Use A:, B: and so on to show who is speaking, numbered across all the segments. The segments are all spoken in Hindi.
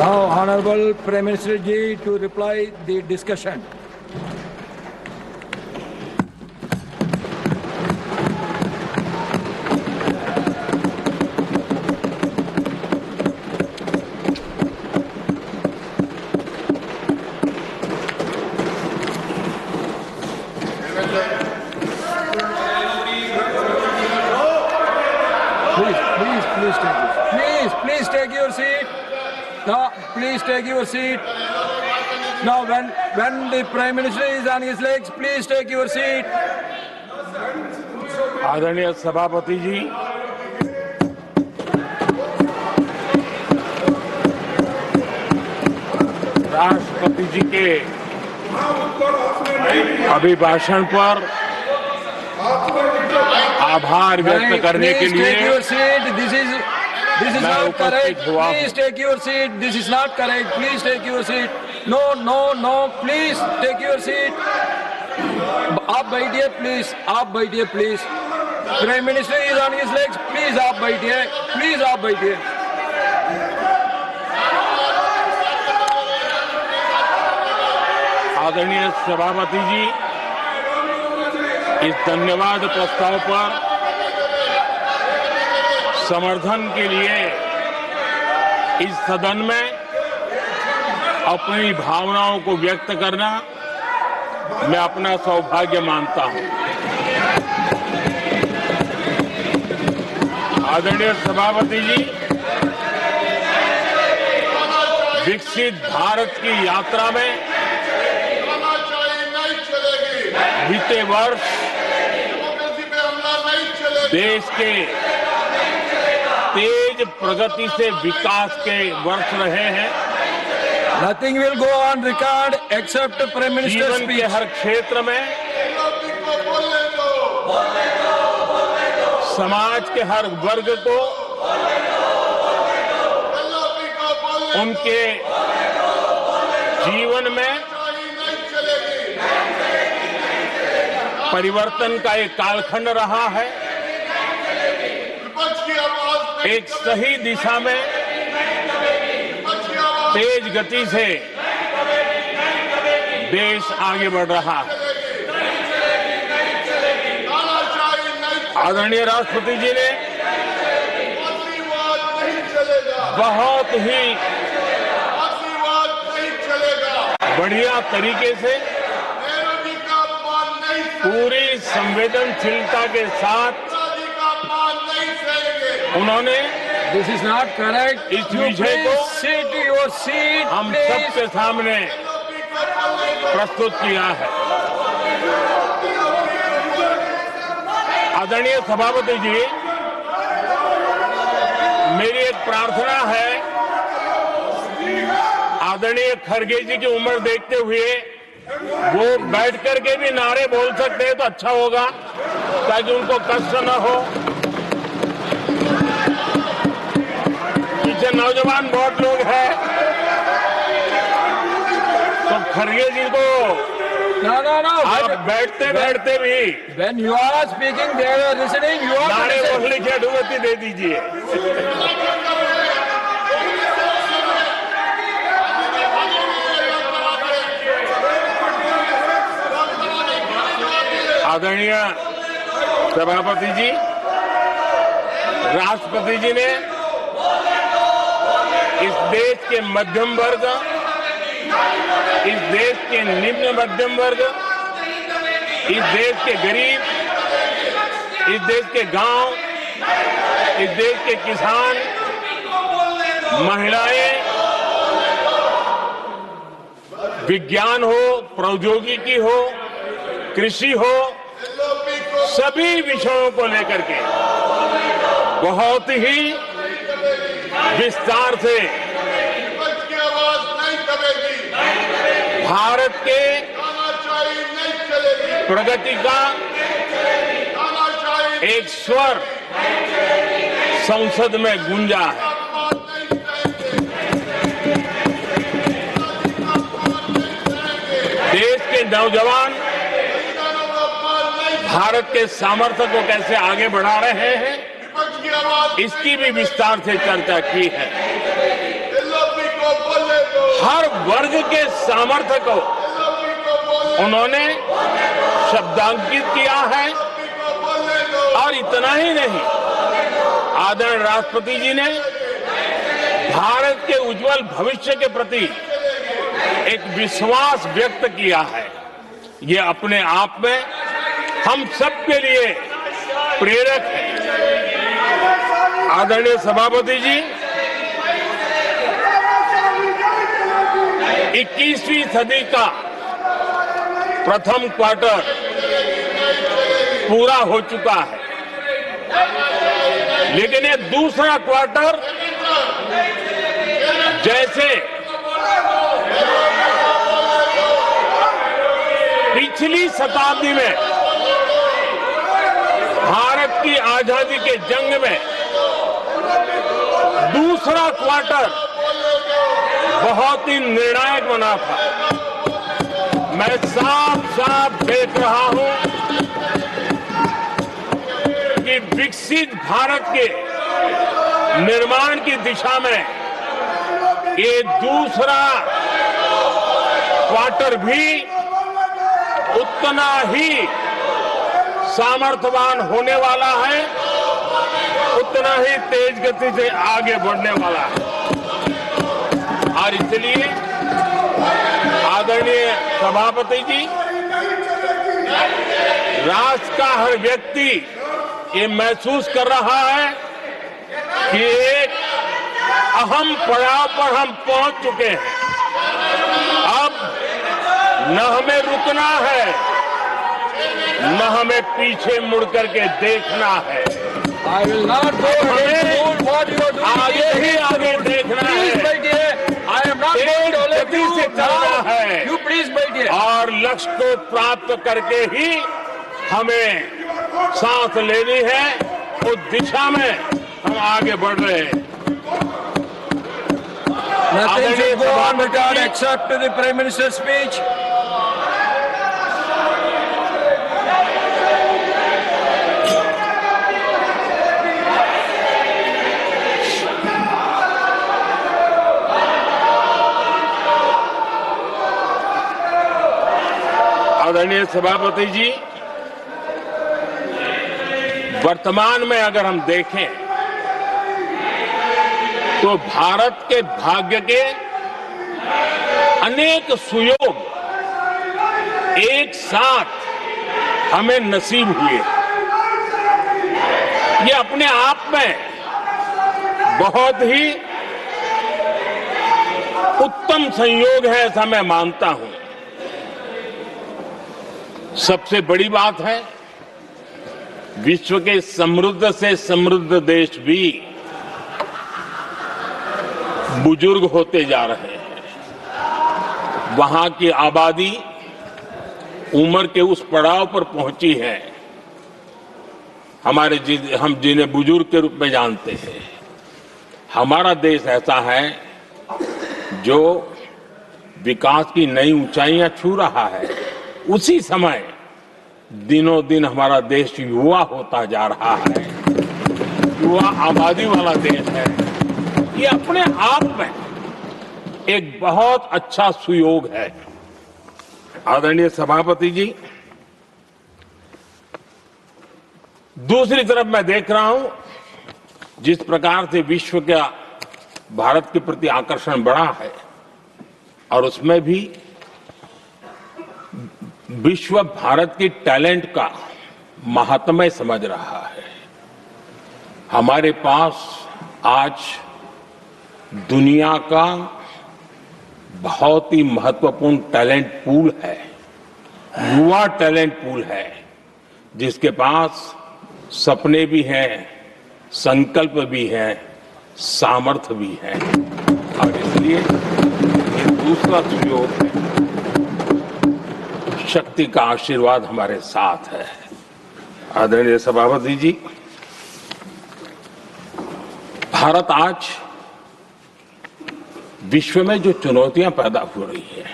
A: Now, Honorable Prime Minister Ji to reply the discussion. Please take your seat. No, please take your seat. Now, when the Prime Minister is on his legs, please take your seat.
B: आदरणीय सभापति जी, राष्ट्रपति जी के अभिभाषण पर आभार व्यक्त करने के लिए
A: This is not correct. Please take your seat. This is not correct. Please take your seat. No. Please take your seat. आप बैठिए please. आप बैठिए please. Prime Minister is on his legs. Please आप बैठिए. Please आप बैठिए.
B: आदरणीय सभापति जी, इस धन्यवाद प्रस्ताव पर समर्थन के लिए इस सदन में अपनी भावनाओं को व्यक्त करना मैं अपना सौभाग्य मानता हूं। आदरणीय सभापति जी, विकसित भारत की यात्रा में बीते वर्ष देश के तेज प्रगति से विकास के वर्ष रहे हैं।
A: Nothing will go on record except Prime Minister's
B: जीवन के हर क्षेत्र में, समाज के हर वर्ग को उनके जीवन में परिवर्तन का एक कालखंड रहा है। एक सही दिशा में तेज गति से देश आगे बढ़ रहा है। आदरणीय राष्ट्रपति जी ने बहुत ही बढ़िया तरीके से पूरी संवेदनशीलता के साथ उन्होंने
A: This is not correct.
B: इस विषय को
A: sit to your seat.
B: हम सबके सामने प्रस्तुत किया है। आदरणीय सभापति जी, मेरी एक प्रार्थना है, आदरणीय खड़गे जी की उम्र देखते हुए वो बैठ करके भी नारे बोल सकते हैं तो अच्छा होगा, ताकि उनको कष्ट न हो। पीछे नौजवान बहुत लोग हैं, तो खड़गे जी को
A: No.
B: आप बैठते भी
A: When you are speaking, they are listening. You are
B: नारे
A: listening.
B: बोलने की अनुमति दे दीजिए। आदरणीय सभापति जी, राष्ट्रपति जी ने इस देश के मध्यम वर्ग, इस देश के निम्न मध्यम वर्ग, इस देश के गरीब, इस देश के गांव, इस देश के किसान, महिलाएं, विज्ञान हो, प्रौद्योगिकी हो, कृषि हो, सभी विषयों को लेकर के बहुत ही विस्तार से भारत के प्रगति का एक स्वर संसद में गूंजा है। देश के नौजवान भारत के सामर्थ्य को कैसे आगे बढ़ा रहे हैं, इसकी भी विस्तार से चर्चा की है। सामर्थ्य को उन्होंने शब्दांकित किया है। और इतना ही नहीं, आदरणीय राष्ट्रपति जी ने भारत के उज्जवल भविष्य के प्रति एक विश्वास व्यक्त किया है। ये अपने आप में हम सबके लिए प्रेरक है। आदरणीय सभापति जी, 21वीं सदी का प्रथम क्वार्टर पूरा हो चुका है, लेकिन ये दूसरा क्वार्टर जैसे पिछली शताब्दी में भारत की आजादी के जंग में दूसरा क्वार्टर बहुत ही निर्णायक बना था। मैं साफ साफ देख रहा हूं कि विकसित भारत के निर्माण की दिशा में ये दूसरा क्वार्टर भी उतना ही सामर्थ्यवान होने वाला है, उतना ही तेज गति से आगे बढ़ने वाला है। और इसलिए आदरणीय सभापति जी, राष्ट्र का हर व्यक्ति ये महसूस कर रहा है कि एक अहम पड़ाव पर हम पहुंच चुके हैं। अब न हमें रुकना है, न हमें पीछे मुड़ करके देखना है।
A: I will not go ahead to what you are doing.
B: आगे ही आगे देखना
A: Please
B: है,
A: बैठिए। I am not going to let
B: गति
A: you
B: से चलना
A: now.
B: है।
A: You please बैठिए।
B: और लक्ष्य को प्राप्त करके ही हमें सांस लेनी है। उस दिशा में हम आगे बढ़ रहे हैं।
A: Nothing should go on record except to the Prime Minister's speech.
B: आदरणीय सभापति जी, वर्तमान में अगर हम देखें तो भारत के भाग्य के अनेक सुयोग एक साथ हमें नसीब हुए। ये अपने आप में बहुत ही उत्तम संयोग है, ऐसा मैं मानता हूं। सबसे बड़ी बात है, विश्व के समृद्ध से समृद्ध देश भी बुजुर्ग होते जा रहे हैं। वहां की आबादी उम्र के उस पड़ाव पर पहुंची है हम जिन्हें बुजुर्ग के रूप में जानते हैं। हमारा देश ऐसा है जो विकास की नई ऊंचाइयां छू रहा है। उसी समय दिनों दिन हमारा देश युवा होता जा रहा है, युवा आबादी वाला देश है। ये अपने आप में एक बहुत अच्छा सुयोग है। आदरणीय सभापति जी, दूसरी तरफ मैं देख रहा हूं जिस प्रकार से विश्व का भारत के प्रति आकर्षण बढ़ा है, और उसमें भी विश्व भारत की टैलेंट का महात्म्य समझ रहा है। हमारे पास आज दुनिया का बहुत ही महत्वपूर्ण टैलेंट पूल है, युवा टैलेंट पूल है, जिसके पास सपने भी हैं, संकल्प भी हैं, सामर्थ्य भी है। और इसलिए ये दूसरा सुयोग है। शक्ति का आशीर्वाद हमारे साथ है। आदरणीय सभापति जी, भारत आज विश्व में जो चुनौतियां पैदा हो रही हैं,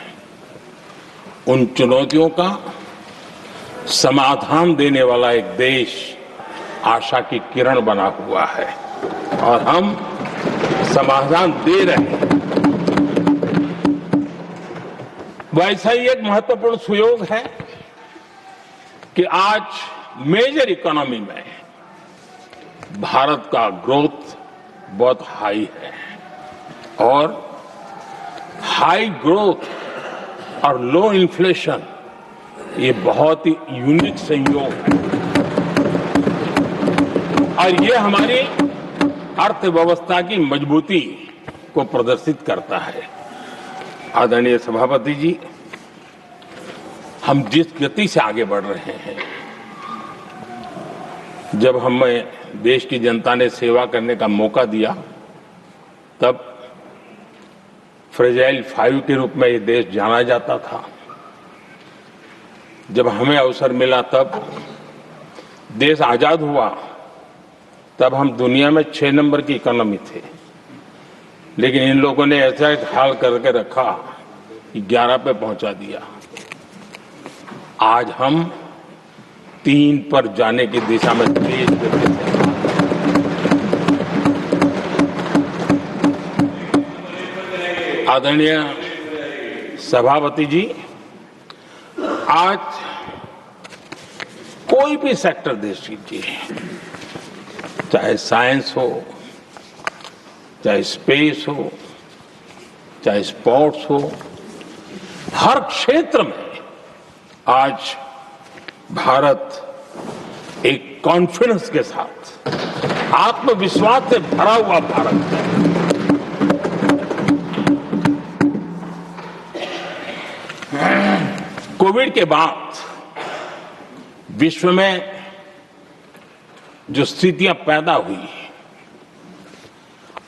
B: उन चुनौतियों का समाधान देने वाला एक देश आशा की किरण बना हुआ है, और हम समाधान दे रहे हैं। वैसा ही एक महत्वपूर्ण सुयोग है कि आज मेजर इकोनॉमी में भारत का ग्रोथ बहुत हाई है और हाई ग्रोथ और लो इन्फ्लेशन ये बहुत ही यूनिक संयोग है और ये हमारी अर्थव्यवस्था की मजबूती को प्रदर्शित करता है। आदरणीय सभापति जी, हम जिस गति से आगे बढ़ रहे हैं, जब हमें देश की जनता ने सेवा करने का मौका दिया तब फ्रेजाइल 5 के रूप में ये देश जाना जाता था। जब हमें अवसर मिला तब देश आजाद हुआ तब हम दुनिया में 6 नंबर की इकोनॉमी थे, लेकिन इन लोगों ने ऐसा एक हाल करके रखा कि 11 पे पहुंचा दिया। आज हम 3 पर जाने की दिशा में तेज गति से आदरणीय सभापति जी, आज कोई भी सेक्टर देश लीजिए, चाहे साइंस हो, चाहे स्पेस हो, चाहे स्पोर्ट्स हो, हर क्षेत्र में आज भारत एक कॉन्फिडेंस के साथ, आत्मविश्वास से भरा हुआ भारत है। कोविड के बाद विश्व में जो स्थितियां पैदा हुई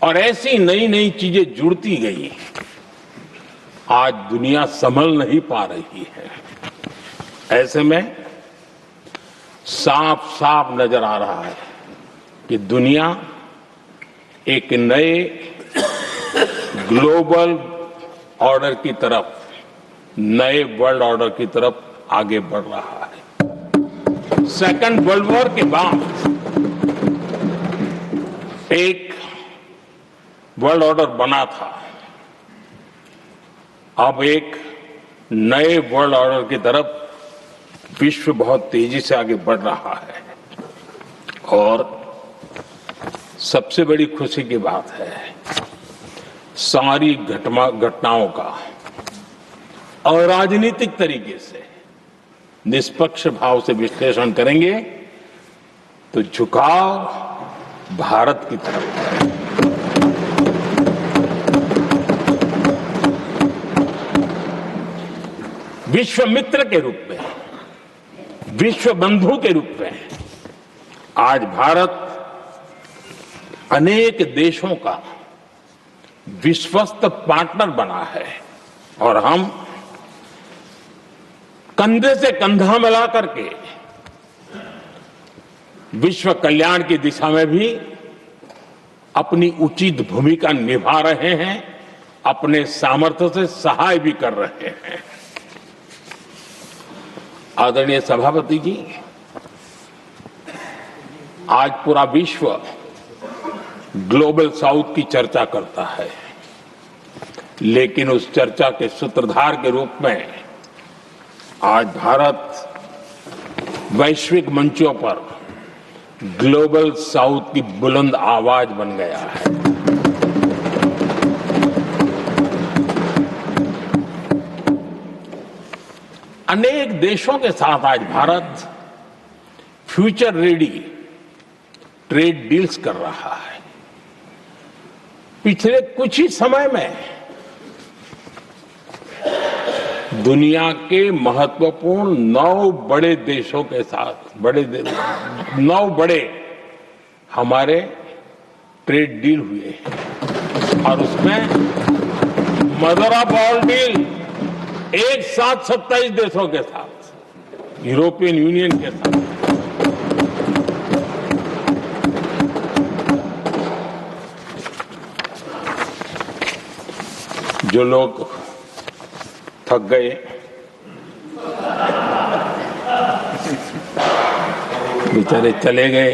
B: और ऐसी नई नई चीजें जुड़ती गई, आज दुनिया संभल नहीं पा रही है। ऐसे में साफ साफ नजर आ रहा है कि दुनिया एक नए ग्लोबल ऑर्डर की तरफ, नए वर्ल्ड ऑर्डर की तरफ आगे बढ़ रहा है। सेकेंड वर्ल्ड वॉर के बाद एक वर्ल्ड ऑर्डर बना था, अब एक नए वर्ल्ड ऑर्डर की तरफ विश्व बहुत तेजी से आगे बढ़ रहा है और सबसे बड़ी खुशी की बात है, सारी घटनाओं का और राजनीतिक तरीके से निष्पक्ष भाव से विश्लेषण करेंगे तो झुकाव भारत की तरफ है। विश्व मित्र के रूप में, विश्व बंधु के रूप में आज भारत अनेक देशों का विश्वस्त पार्टनर बना है और हम कंधे से कंधा मिला करके विश्व कल्याण की दिशा में भी अपनी उचित भूमिका निभा रहे हैं, अपने सामर्थ्य से सहाय भी कर रहे हैं। आदरणीय सभापति जी, आज पूरा विश्व ग्लोबल साउथ की चर्चा करता है, लेकिन उस चर्चा के सूत्रधार के रूप में आज भारत वैश्विक मंचों पर ग्लोबल साउथ की बुलंद आवाज बन गया है। अनेक देशों के साथ आज Bharat future ready trade deals कर रहा है। पिछले कुछ ही समय में दुनिया के महत्वपूर्ण 9 बड़े देशों के साथ 9 बड़े हमारे ट्रेड डील हुए हैं और उसमें मदर ऑफ ऑल डील एक साथ 27 देशों के साथ, यूरोपियन यूनियन के साथ। जो लोग थक गए, बेचारे चले गए,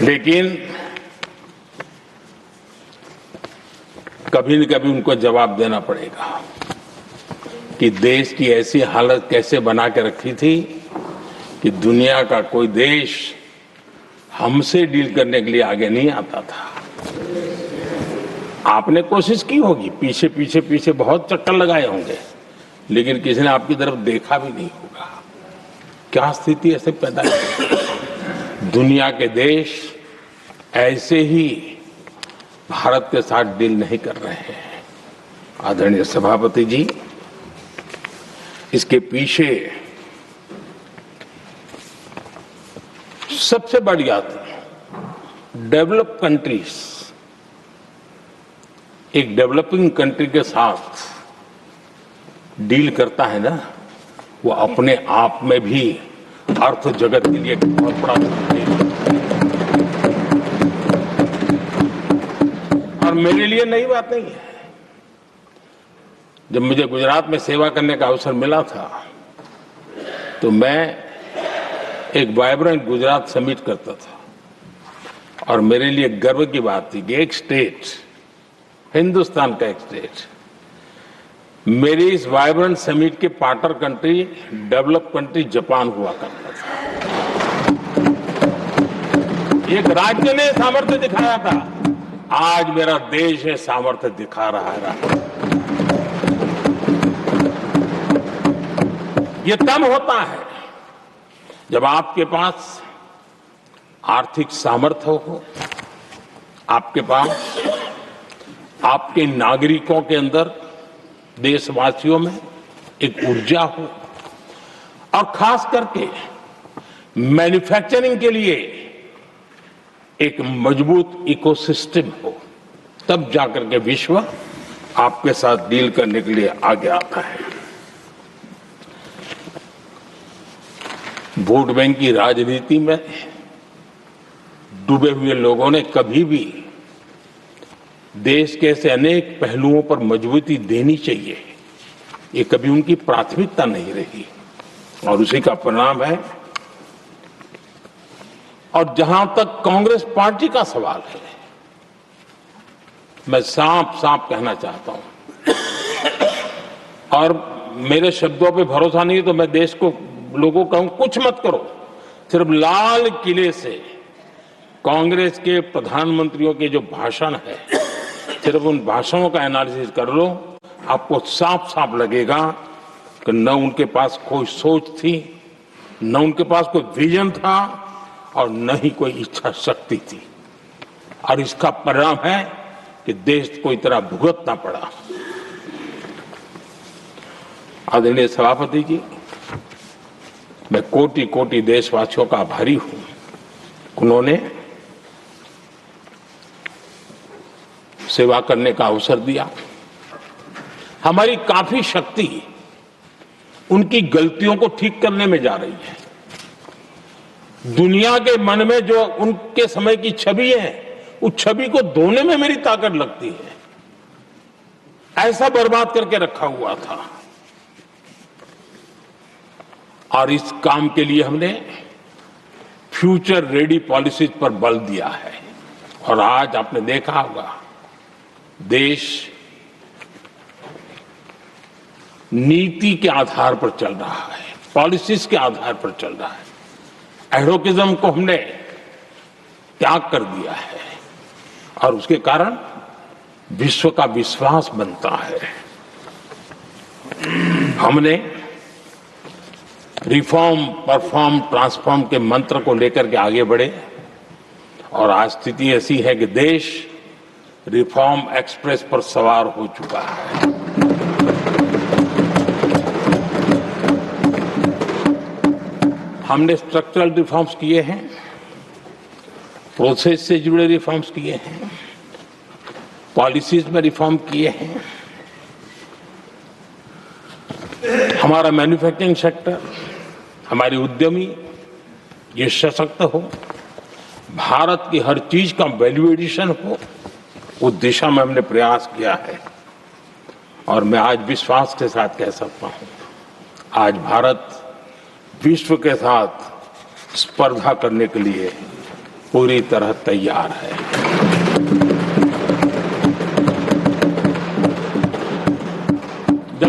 B: लेकिन कभी न कभी उनको जवाब देना पड़ेगा कि देश की ऐसी हालत कैसे बना के रखी थी कि दुनिया का कोई देश हमसे डील करने के लिए आगे नहीं आता था। आपने कोशिश की होगी, पीछे पीछे पीछे बहुत चक्कर लगाए होंगे, लेकिन किसी ने आपकी तरफ देखा भी नहीं होगा। क्या स्थिति ऐसे पैदा है? दुनिया के देश ऐसे ही भारत के साथ डील नहीं कर रहे हैं। आदरणीय सभापति जी, इसके पीछे सबसे बड़ी बात, डेवलप कंट्रीज एक डेवलपिंग कंट्री के साथ डील करता है ना, वो अपने आप में भी अर्थ जगत के लिए बहुत बड़ा और मेरे लिए नई बात नहीं है। जब मुझे गुजरात में सेवा करने का अवसर मिला था तो मैं एक वाइब्रेंट गुजरात समिट करता था और मेरे लिए गर्व की बात थी कि एक स्टेट, हिंदुस्तान का एक स्टेट, मेरी इस वाइब्रेंट समिट के partner country, develop country Japan हुआ करता था। एक राज्य ने सामर्थ्य दिखाया था, आज मेरा देश ये सामर्थ्य दिखा रहा है। ये तब होता है जब आपके पास आर्थिक सामर्थ्य हो, आपके पास आपके नागरिकों के अंदर, देशवासियों में एक ऊर्जा हो और खास करके मैन्युफैक्चरिंग के लिए एक मजबूत इकोसिस्टम हो, तब जाकर के विश्व आपके साथ डील करने के लिए आगे आता है। वोट बैंक की राजनीति में डूबे हुए लोगों ने कभी भी देश के ऐसे अनेक पहलुओं पर मजबूती देनी चाहिए, ये कभी उनकी प्राथमिकता नहीं रही और उसी का परिणाम है। और जहां तक कांग्रेस पार्टी का सवाल है, मैं साफ साफ कहना चाहता हूं और मेरे शब्दों पे भरोसा नहीं है तो मैं देश को, लोगों कहूं कुछ मत करो, सिर्फ लाल किले से कांग्रेस के प्रधानमंत्रियों के जो भाषण है, सिर्फ उन भाषणों का एनालिसिस कर लो, आपको साफ साफ लगेगा कि न उनके पास कोई सोच थी, न उनके पास कोई विजन था और न ही कोई इच्छा शक्ति थी। और इसका परिणाम है कि देश को इतना भुगतना पड़ा। आदरणीय सभापति जी, मैं कोटि कोटि देशवासियों का आभारी हूं, उन्होंने सेवा करने का अवसर दिया। हमारी काफी शक्ति उनकी गलतियों को ठीक करने में जा रही है। दुनिया के मन में जो उनके समय की छवि है, उस छवि को धोने में मेरी ताकत लगती है। ऐसा बर्बाद करके रखा हुआ था और इस काम के लिए हमने फ्यूचर रेडी पॉलिसीज पर बल दिया है। और आज आपने देखा होगा, देश नीति के आधार पर चल रहा है, पॉलिसीज के आधार पर चल रहा है। एडोकिज्म को हमने त्याग कर दिया है और उसके कारण विश्व का विश्वास बनता है। हमने रिफॉर्म, परफॉर्म, ट्रांसफॉर्म के मंत्र को लेकर के आगे बढ़े और आज स्थिति ऐसी है कि देश रिफॉर्म एक्सप्रेस पर सवार हो चुका है। हमने स्ट्रक्चरल रिफॉर्म्स किए हैं, प्रोसेस से जुड़े रिफॉर्म्स किए हैं, पॉलिसीज में रिफॉर्म किए हैं। हमारा मैन्युफैक्चरिंग सेक्टर, हमारे उद्यमी ये सशक्त हो, भारत की हर चीज का वैल्यू एडिशन हो, उस दिशा में हमने प्रयास किया है। और मैं आज विश्वास के साथ कह सकता हूं, आज भारत विश्व के साथ स्पर्धा करने के लिए पूरी तरह तैयार है।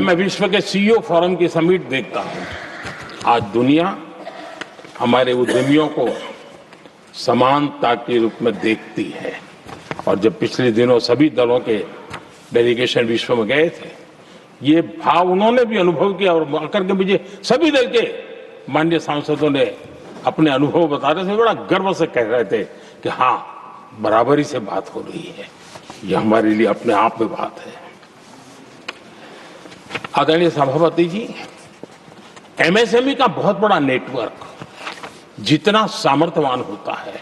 B: मैं विश्व के सीईओ फोरम की समिट देखता हूं, आज दुनिया हमारे उद्यमियों को समानता के रूप में देखती है। और जब पिछले दिनों सभी दलों के डेलीगेशन विश्व में गए थे, ये भाव उन्होंने भी अनुभव किया और आकर के मुझे सभी दल के माननीय सांसदों ने अपने अनुभव बता रहे थे, बड़ा गर्व से कह रहे थे कि हाँ, बराबरी से बात हो रही है। ये हमारे लिए अपने आप में बात है। आदरणीय सभापति जी, एमएसएमई का बहुत बड़ा नेटवर्क जितना सामर्थ्यवान होता है,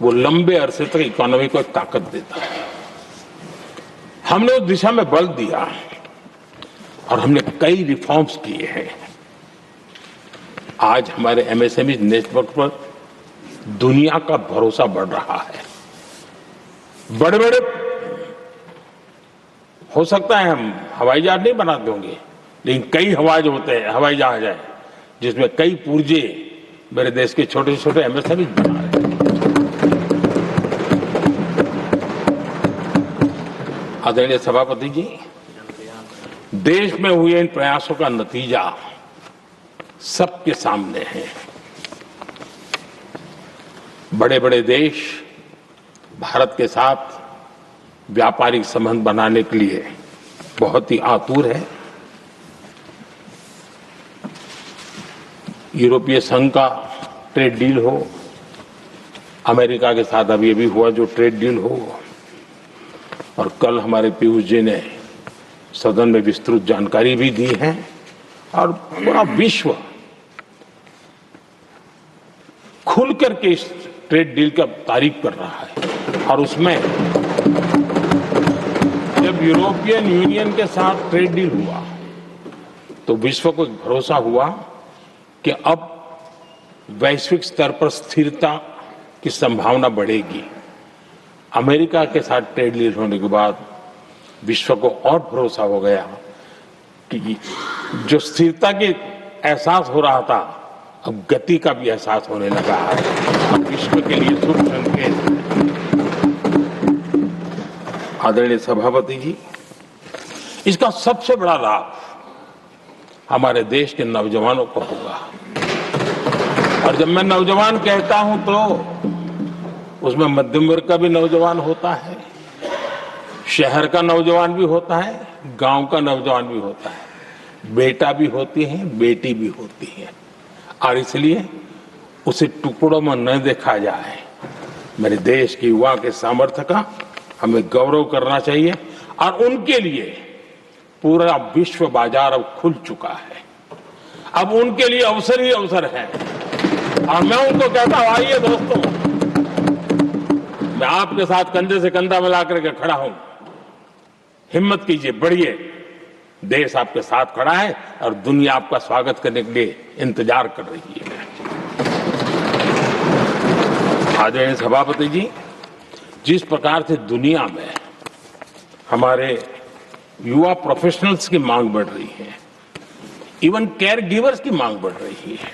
B: वो लंबे अरसे तक इकोनॉमी को एक ताकत देता है। हमने उस दिशा में बल दिया और हमने कई रिफॉर्म्स किए हैं। आज हमारे एमएसएमई नेटवर्क पर दुनिया का भरोसा बढ़ रहा है। बड़े बड़े हो सकता है हम हवाई जहाज नहीं बनाते होंगे, लेकिन कई हवाई जहाज है जिसमें कई पुर्जे मेरे देश के छोटे छोटे एमएसएमई बना रहे हैं। आदरणीय सभापति जी, देश में हुए इन प्रयासों का नतीजा सबके सामने है। बड़े बड़े देश भारत के साथ व्यापारिक संबंध बनाने के लिए बहुत ही आतुर है। यूरोपीय संघ का ट्रेड डील हो, अमेरिका के साथ अभी अभी हुआ जो ट्रेड डील हो, और कल हमारे पीयूष जी ने सदन में विस्तृत जानकारी भी दी है, और पूरा विश्व खुल करके इस ट्रेड डील का तारीफ कर रहा है। और उसमें जब यूरोपियन यूनियन के साथ ट्रेड डील हुआ तो विश्व को भरोसा हुआ कि अब वैश्विक स्तर पर स्थिरता की संभावना बढ़ेगी। अमेरिका के साथ ट्रेड डील होने के बाद विश्व को और भरोसा हो गया कि जो स्थिरता के एहसास हो रहा था, अब गति का भी एहसास होने लगा है। अब विश्व के लिए शुभ संकेत है। आदरणीय सभापति जी, इसका सबसे बड़ा लाभ हमारे देश के नौजवानों को होगा। और जब मैं नौजवान कहता हूं तो उसमें मध्यम वर्ग का भी नौजवान होता है, शहर का नौजवान भी होता है, गांव का नौजवान भी होता है, बेटा भी होती है, बेटी भी होती है। और इसलिए उसे टुकड़ों में न देखा जाए। मेरे देश के युवा के सामर्थ्य का हमें गौरव करना चाहिए, और उनके लिए पूरा विश्व बाजार अब खुल चुका है। अब उनके लिए अवसर ही अवसर है। और मैं उनको कहता हूं, आइए दोस्तों, मैं आपके साथ कंधे से कंधा मिला करके खड़ा हूं। हिम्मत कीजिए, बढ़िए, देश आपके साथ खड़ा है और दुनिया आपका स्वागत करने के लिए इंतजार कर रही है। आदरणीय सभापति जी, जिस प्रकार से दुनिया में हमारे युवा प्रोफेशनल्स की मांग बढ़ रही है, इवन केयर गिवर्स की मांग बढ़ रही है,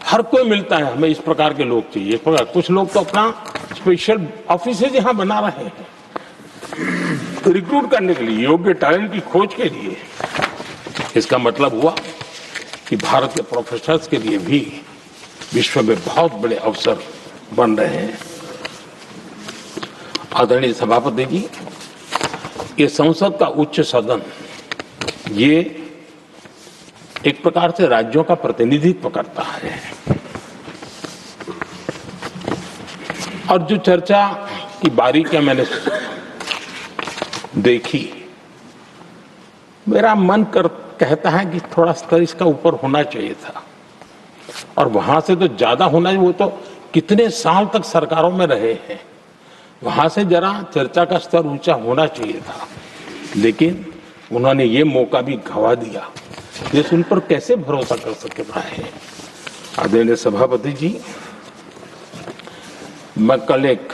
B: हर कोई मिलता है हमें इस प्रकार के लोग चाहिए। कुछ लोग तो अपना स्पेशल ऑफिस यहां बना रहे हैं रिक्रूट करने के लिए, योग्य टैलेंट की खोज के लिए। इसका मतलब हुआ कि भारत के प्रोफेशनल्स के लिए भी विश्व में बहुत बड़े अवसर बन रहे हैं। आदरणीय सभापति जी, ये संसद का उच्च सदन, ये एक प्रकार से राज्यों का प्रतिनिधित्व करता है। और जो चर्चा की बारीकियां मैंने देखी, मेरा मन कहता है कि थोड़ा स्तर इसका ऊपर होना चाहिए था, और वहां से तो ज्यादा होना चाहिए। वो तो कितने साल तक सरकारों में रहे हैं, वहां से जरा चर्चा का स्तर ऊंचा होना चाहिए था, लेकिन उन्होंने ये मौका भी गंवा दिया। देश उन पर कैसे भरोसा कर सकता है। आदरणीय सभापति जी, मैं कल एक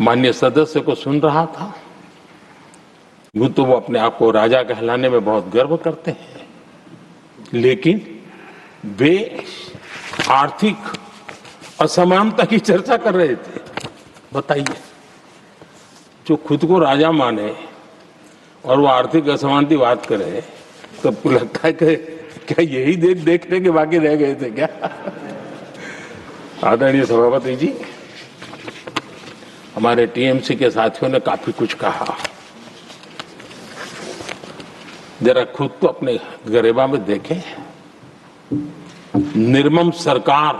B: माननीय सदस्य को सुन रहा था। यूं तो वो अपने आप को राजा कहलाने में बहुत गर्व करते हैं, लेकिन वे आर्थिक असमानता की चर्चा कर रहे थे। बताइए, जो खुद को राजा माने और वो आर्थिक असमानता बात करे तो लगता है कि क्या यही देखने के बाकी रह गए थे क्या? आदरणीय सभापति जी, हमारे टीएमसी के साथियों ने काफी कुछ कहा। जरा खुद तो अपने गरेबा में देखें। निर्मम सरकार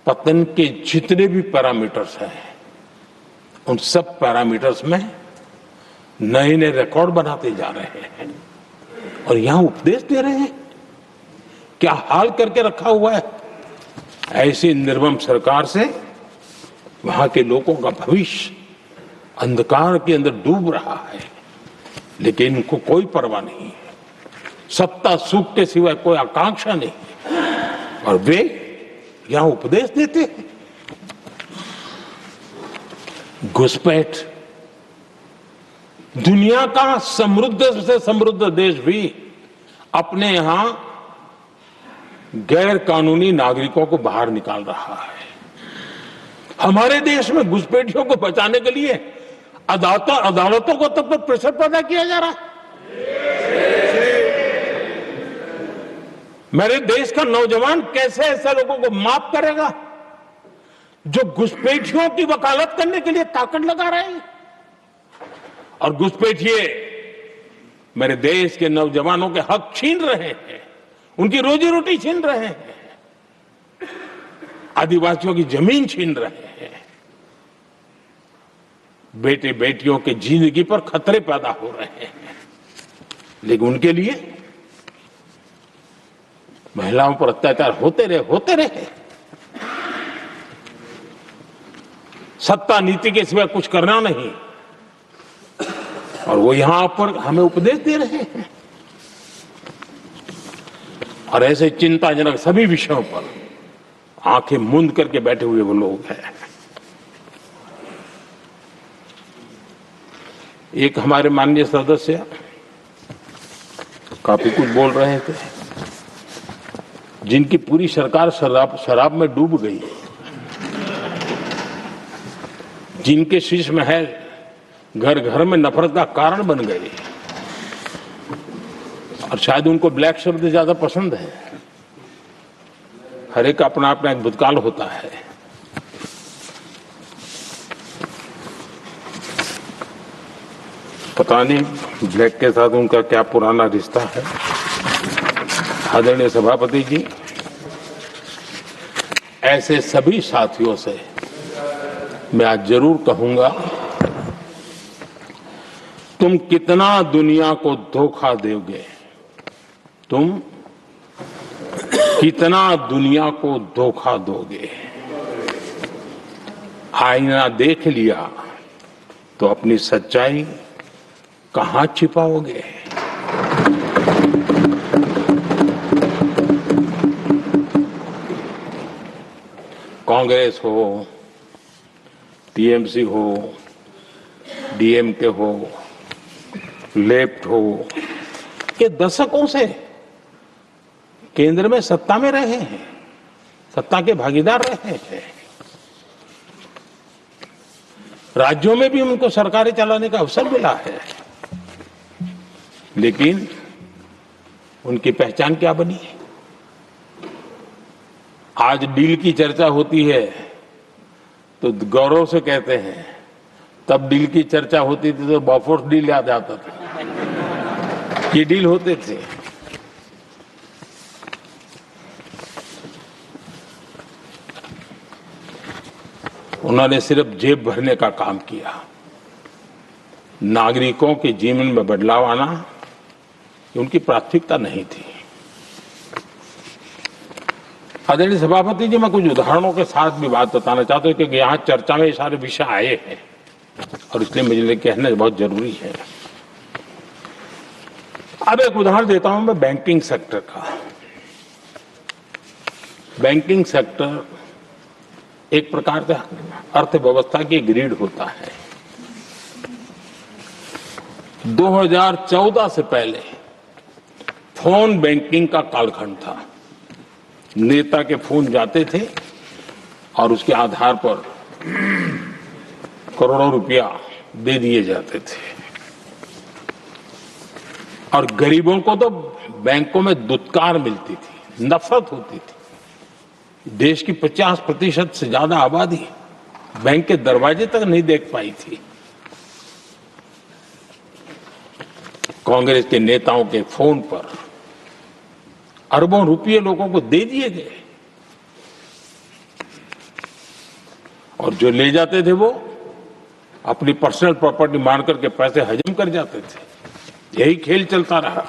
B: पतन के जितने भी पैरामीटर्स हैं उन सब पैरामीटर्स में नए नए रिकॉर्ड बनाते जा रहे हैं और यहां उपदेश दे रहे हैं। क्या हाल करके रखा हुआ है। ऐसी निर्मम सरकार से वहां के लोगों का भविष्य अंधकार के अंदर डूब रहा है, लेकिन इनको कोई परवाह नहीं है। सत्ता सुख के सिवाय कोई आकांक्षा नहीं और वे यहां उपदेश देते हैं। घुसपैठ, दुनिया का समृद्ध से समृद्ध देश भी अपने यहां गैर कानूनी नागरिकों को बाहर निकाल रहा है। हमारे देश में घुसपैठियों को बचाने के लिए अदालतों को तब तक प्रेशर पैदा किया जा रहा है। मेरे देश का नौजवान कैसे ऐसे लोगों को माफ करेगा जो घुसपैठियों की वकालत करने के लिए ताकत लगा रहे हैं। और घुसपैठिए मेरे देश के नौजवानों के हक छीन रहे हैं, उनकी रोजी रोटी छीन रहे हैं, आदिवासियों की जमीन छीन रहे हैं, बेटे बेटियों की जिंदगी पर खतरे पैदा हो रहे हैं। लेकिन उनके लिए महिलाओं पर अत्याचार होते रहे। सत्ता नीति के सिवा कुछ करना नहीं और वो यहां पर हमें उपदेश दे रहे हैं। और ऐसे चिंताजनक सभी विषयों पर आंखें मूंद करके बैठे हुए वो लोग हैं। एक हमारे माननीय सदस्य काफी कुछ बोल रहे थे, जिनकी पूरी सरकार शराब में डूब गई, जिनके शीश महल घर घर में नफरत का कारण बन गए और शायद उनको ब्लैक शब्द ज्यादा पसंद है। हर एक अपना अपना एक भूतकाल होता है। पता नहीं ब्लैक के साथ उनका क्या पुराना रिश्ता है। आदरणीय सभापति जी, ऐसे सभी साथियों से मैं आज जरूर कहूंगा, तुम कितना दुनिया को धोखा दोगे, तुम कितना दुनिया को धोखा दोगे। आईना देख लिया तो अपनी सच्चाई कहां छिपाओगे। कांग्रेस हो, टीएमसी हो, डीएमके हो, लेफ्ट हो, ये दशकों से केंद्र में सत्ता में रहे हैं, सत्ता के भागीदार रहे हैं। राज्यों में भी उनको सरकारें चलाने का अवसर मिला है, लेकिन उनकी पहचान क्या बनी? आज डील की चर्चा होती है तो गौरव से कहते हैं, तब डील की चर्चा होती थी तो बॉफोर्स डील याद आता था। ये डील होते थे। उन्होंने सिर्फ जेब भरने का काम किया। नागरिकों के जीवन में बदलाव आना उनकी प्राथमिकता नहीं थी। आदरणीय सभापति जी, मैं कुछ उदाहरणों के साथ भी बात बताना चाहता हूं क्योंकि यहाँ चर्चा में ये सारे विषय आए हैं और इसलिए मुझे कहना बहुत जरूरी है। अब एक उदाहरण देता हूं मैं बैंकिंग सेक्टर का। बैंकिंग सेक्टर एक प्रकार से अर्थव्यवस्था की ग्रिड होता है। 2014 से पहले फोन बैंकिंग का कालखंड था। नेता के फोन जाते थे और उसके आधार पर करोड़ों रुपया दे दिए जाते थे और गरीबों को तो बैंकों में दुत्कार मिलती थी, नफरत होती थी। देश की 50% से ज्यादा आबादी बैंक के दरवाजे तक नहीं देख पाई थी। कांग्रेस के नेताओं के फोन पर अरबों रुपये लोगों को दे दिए गए और जो ले जाते थे वो अपनी पर्सनल प्रॉपर्टी मान करके पैसे हजम कर जाते थे। यही खेल चलता रहा।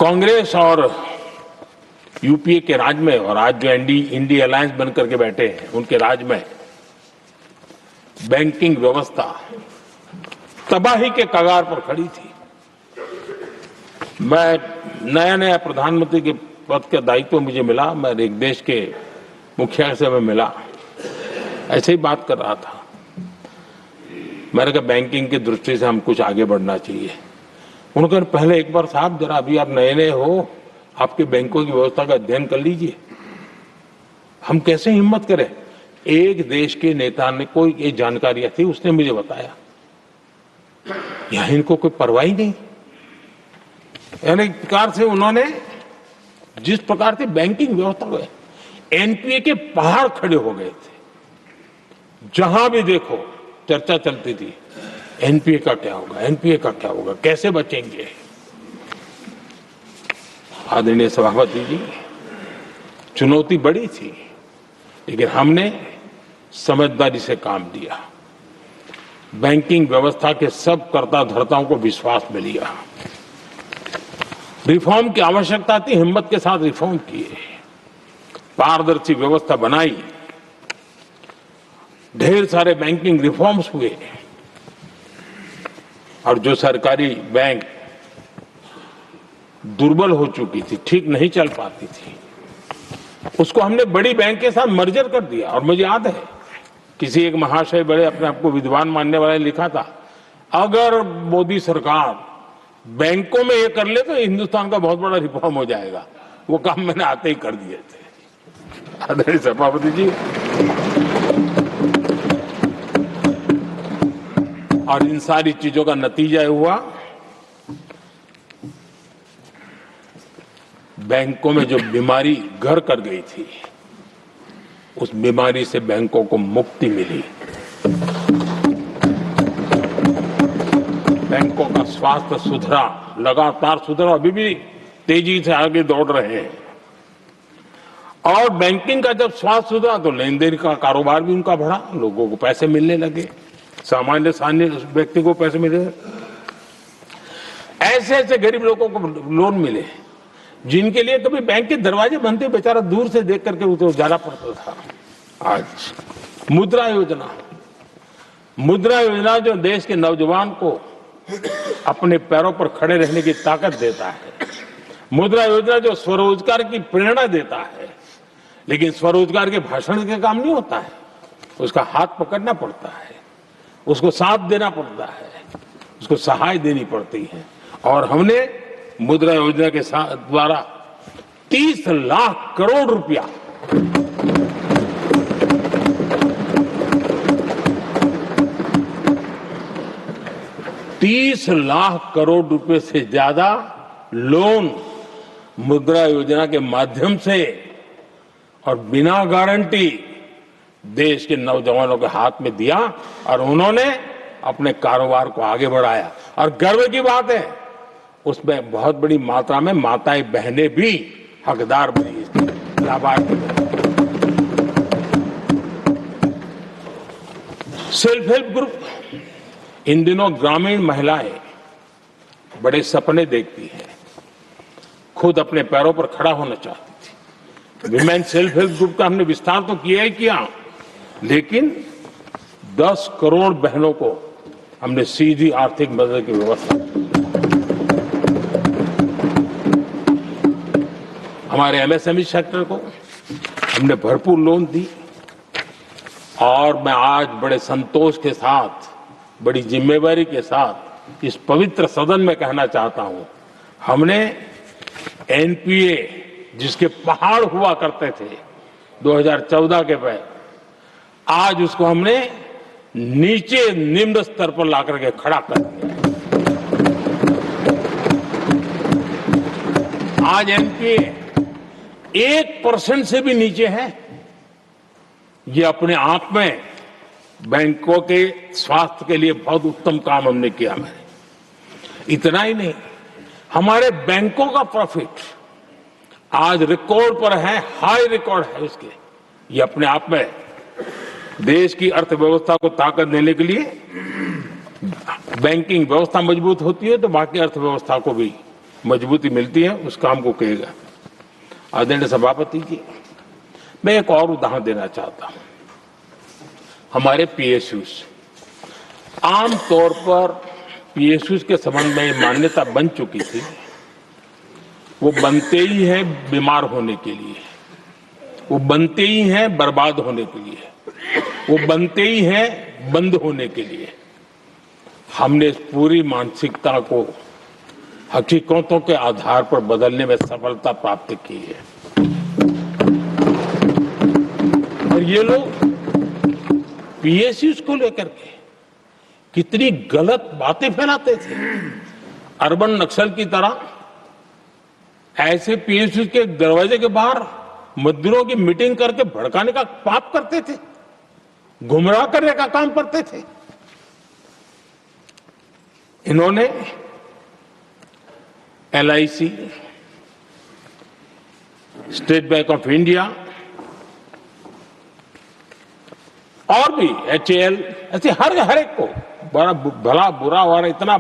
B: कांग्रेस और यूपीए के राज में और आज जो इंडी अलायंस बनकर के बैठे हैं उनके राज में बैंकिंग व्यवस्था तबाही के कगार पर खड़ी थी। मैं नया प्रधानमंत्री के पद का दायित्व मुझे मिला, मैं एक देश के मुखिया से मैं मिला, ऐसे ही बात कर रहा था। मैंने कहा बैंकिंग की दृष्टि से हम कुछ आगे बढ़ना चाहिए। उन्होंने कहा पहले एक बार साहब जरा अभी आप नए हो, आपके बैंकों की व्यवस्था का अध्ययन कर लीजिए। हम कैसे हिम्मत करें। एक देश के नेता ने कोई एक जानकारियां थी, उसने मुझे बताया यहां इनको कोई परवाह ही नहीं। यानी एक प्रकार से उन्होंने जिस प्रकार से बैंकिंग व्यवस्था को एनपीए के पहाड़ खड़े हो गए थे। जहां भी देखो चर्चा चलती थी एनपीए का क्या होगा, एनपीए का क्या होगा, कैसे बचेंगे। आदरणीय सभापति जी, चुनौती बड़ी थी लेकिन हमने समझदारी से काम लिया। बैंकिंग व्यवस्था के सब कर्ता धर्ताओं को विश्वास में लिया। रिफॉर्म की आवश्यकता थी, हिम्मत के साथ रिफॉर्म किए, पारदर्शी व्यवस्था बनाई, ढेर सारे बैंकिंग रिफॉर्म्स हुए और जो सरकारी बैंक दुर्बल हो चुकी थी, ठीक नहीं चल पाती थी, उसको हमने बड़ी बैंक के साथ मर्जर कर दिया। और मुझे याद है किसी एक महाशय बड़े अपने आप को विद्वान मानने वाले ने लिखा था, अगर मोदी सरकार बैंकों में ये कर ले तो हिंदुस्तान का बहुत बड़ा रिफॉर्म हो जाएगा। वो काम मैंने आते ही कर दिए थे। आदरणीय सभापति जी, और इन सारी चीजों का नतीजा हुआ बैंकों में जो बीमारी घर कर गई थी उस बीमारी से बैंकों को मुक्ति मिली। बैंकों का स्वास्थ्य सुधरा, लगातार सुधरा, अभी भी तेजी से आगे दौड़ रहे हैं। और बैंकिंग का जब स्वास्थ्य सुधरा तो लेन देन का कारोबार भी उनका बढ़ा, लोगों को पैसे मिलने लगे, सामान्य व्यक्ति को पैसे मिले। ऐसे ऐसे गरीब लोगों को लोन मिले जिनके लिए कभी बैंक के दरवाजे बंद थे, बेचारा दूर से देख करके उसे जाना पड़ता था। आज मुद्रा योजना जो देश के नौजवान को अपने पैरों पर खड़े रहने की ताकत देता है, मुद्रा योजना जो स्वरोजगार की प्रेरणा देता है, लेकिन स्वरोजगार के भाषण के काम नहीं होता है, उसका हाथ पकड़ना पड़ता है, उसको साथ देना पड़ता है, उसको सहाय देनी पड़ती है। और हमने मुद्रा योजना के साथ द्वारा 30 लाख करोड़ रुपया $30 लाख करोड़ रुपए से ज्यादा लोन मुद्रा योजना के माध्यम से और बिना गारंटी देश के नौजवानों के हाथ में दिया और उन्होंने अपने कारोबार को आगे बढ़ाया। और गर्व की बात है उसमें बहुत बड़ी मात्रा में माताएं बहनें भी हकदार बनी, लाभार्थी बनी। सेल्फ हेल्प ग्रुप, इन दिनों ग्रामीण महिलाएं बड़े सपने देखती हैं, खुद अपने पैरों पर खड़ा होना चाहती थी। विमेन सेल्फ हेल्प ग्रुप का हमने विस्तार तो किया ही किया, लेकिन 10 करोड़ बहनों को हमने सीधी आर्थिक मदद की व्यवस्था की। हमारे एमएसएमई सेक्टर को हमने भरपूर लोन दी और मैं आज बड़े संतोष के साथ, बड़ी जिम्मेवारी के साथ इस पवित्र सदन में कहना चाहता हूं, हमने एनपीए जिसके पहाड़ हुआ करते थे 2014 के पहले, आज उसको हमने नीचे निम्न स्तर पर ला करके खड़ा कर दिया। आज एनपीए 1% से भी नीचे है। ये अपने आप में बैंकों के स्वास्थ्य के लिए बहुत उत्तम काम हमने किया। मैं इतना ही नहीं, हमारे बैंकों का प्रॉफिट आज रिकॉर्ड पर है, हाई रिकॉर्ड है उसके। ये अपने आप में देश की अर्थव्यवस्था को ताकत देने के लिए, बैंकिंग व्यवस्था मजबूत होती है तो बाकी अर्थव्यवस्था को भी मजबूती मिलती है। उस काम को कहेगा। आदरणीय सभापति जी, मैं एक और उदाहरण देना चाहता हूं। हमारे पीएसयूज, आमतौर पर पीएसयूज के संबंध में मान्यता बन चुकी थी, वो बनते ही हैं बीमार होने के लिए, वो बनते ही हैं बर्बाद होने के लिए, वो बनते ही हैं बंद होने के लिए। हमने इस पूरी मानसिकता को हकीकतों के आधार पर बदलने में सफलता प्राप्त की है। और ये लोग पीएसयूज को लेकर के कितनी गलत बातें फैलाते थे। अर्बन नक्सल की तरह ऐसे पीएसयूज के दरवाजे के बाहर मजदूरों की मीटिंग करके भड़काने का पाप करते थे, गुमराह करने का काम करते थे। इन्होंने LIC, state bank of India और भी एचएएल, ऐसे हर एक को बड़ा भला बुरा और इतना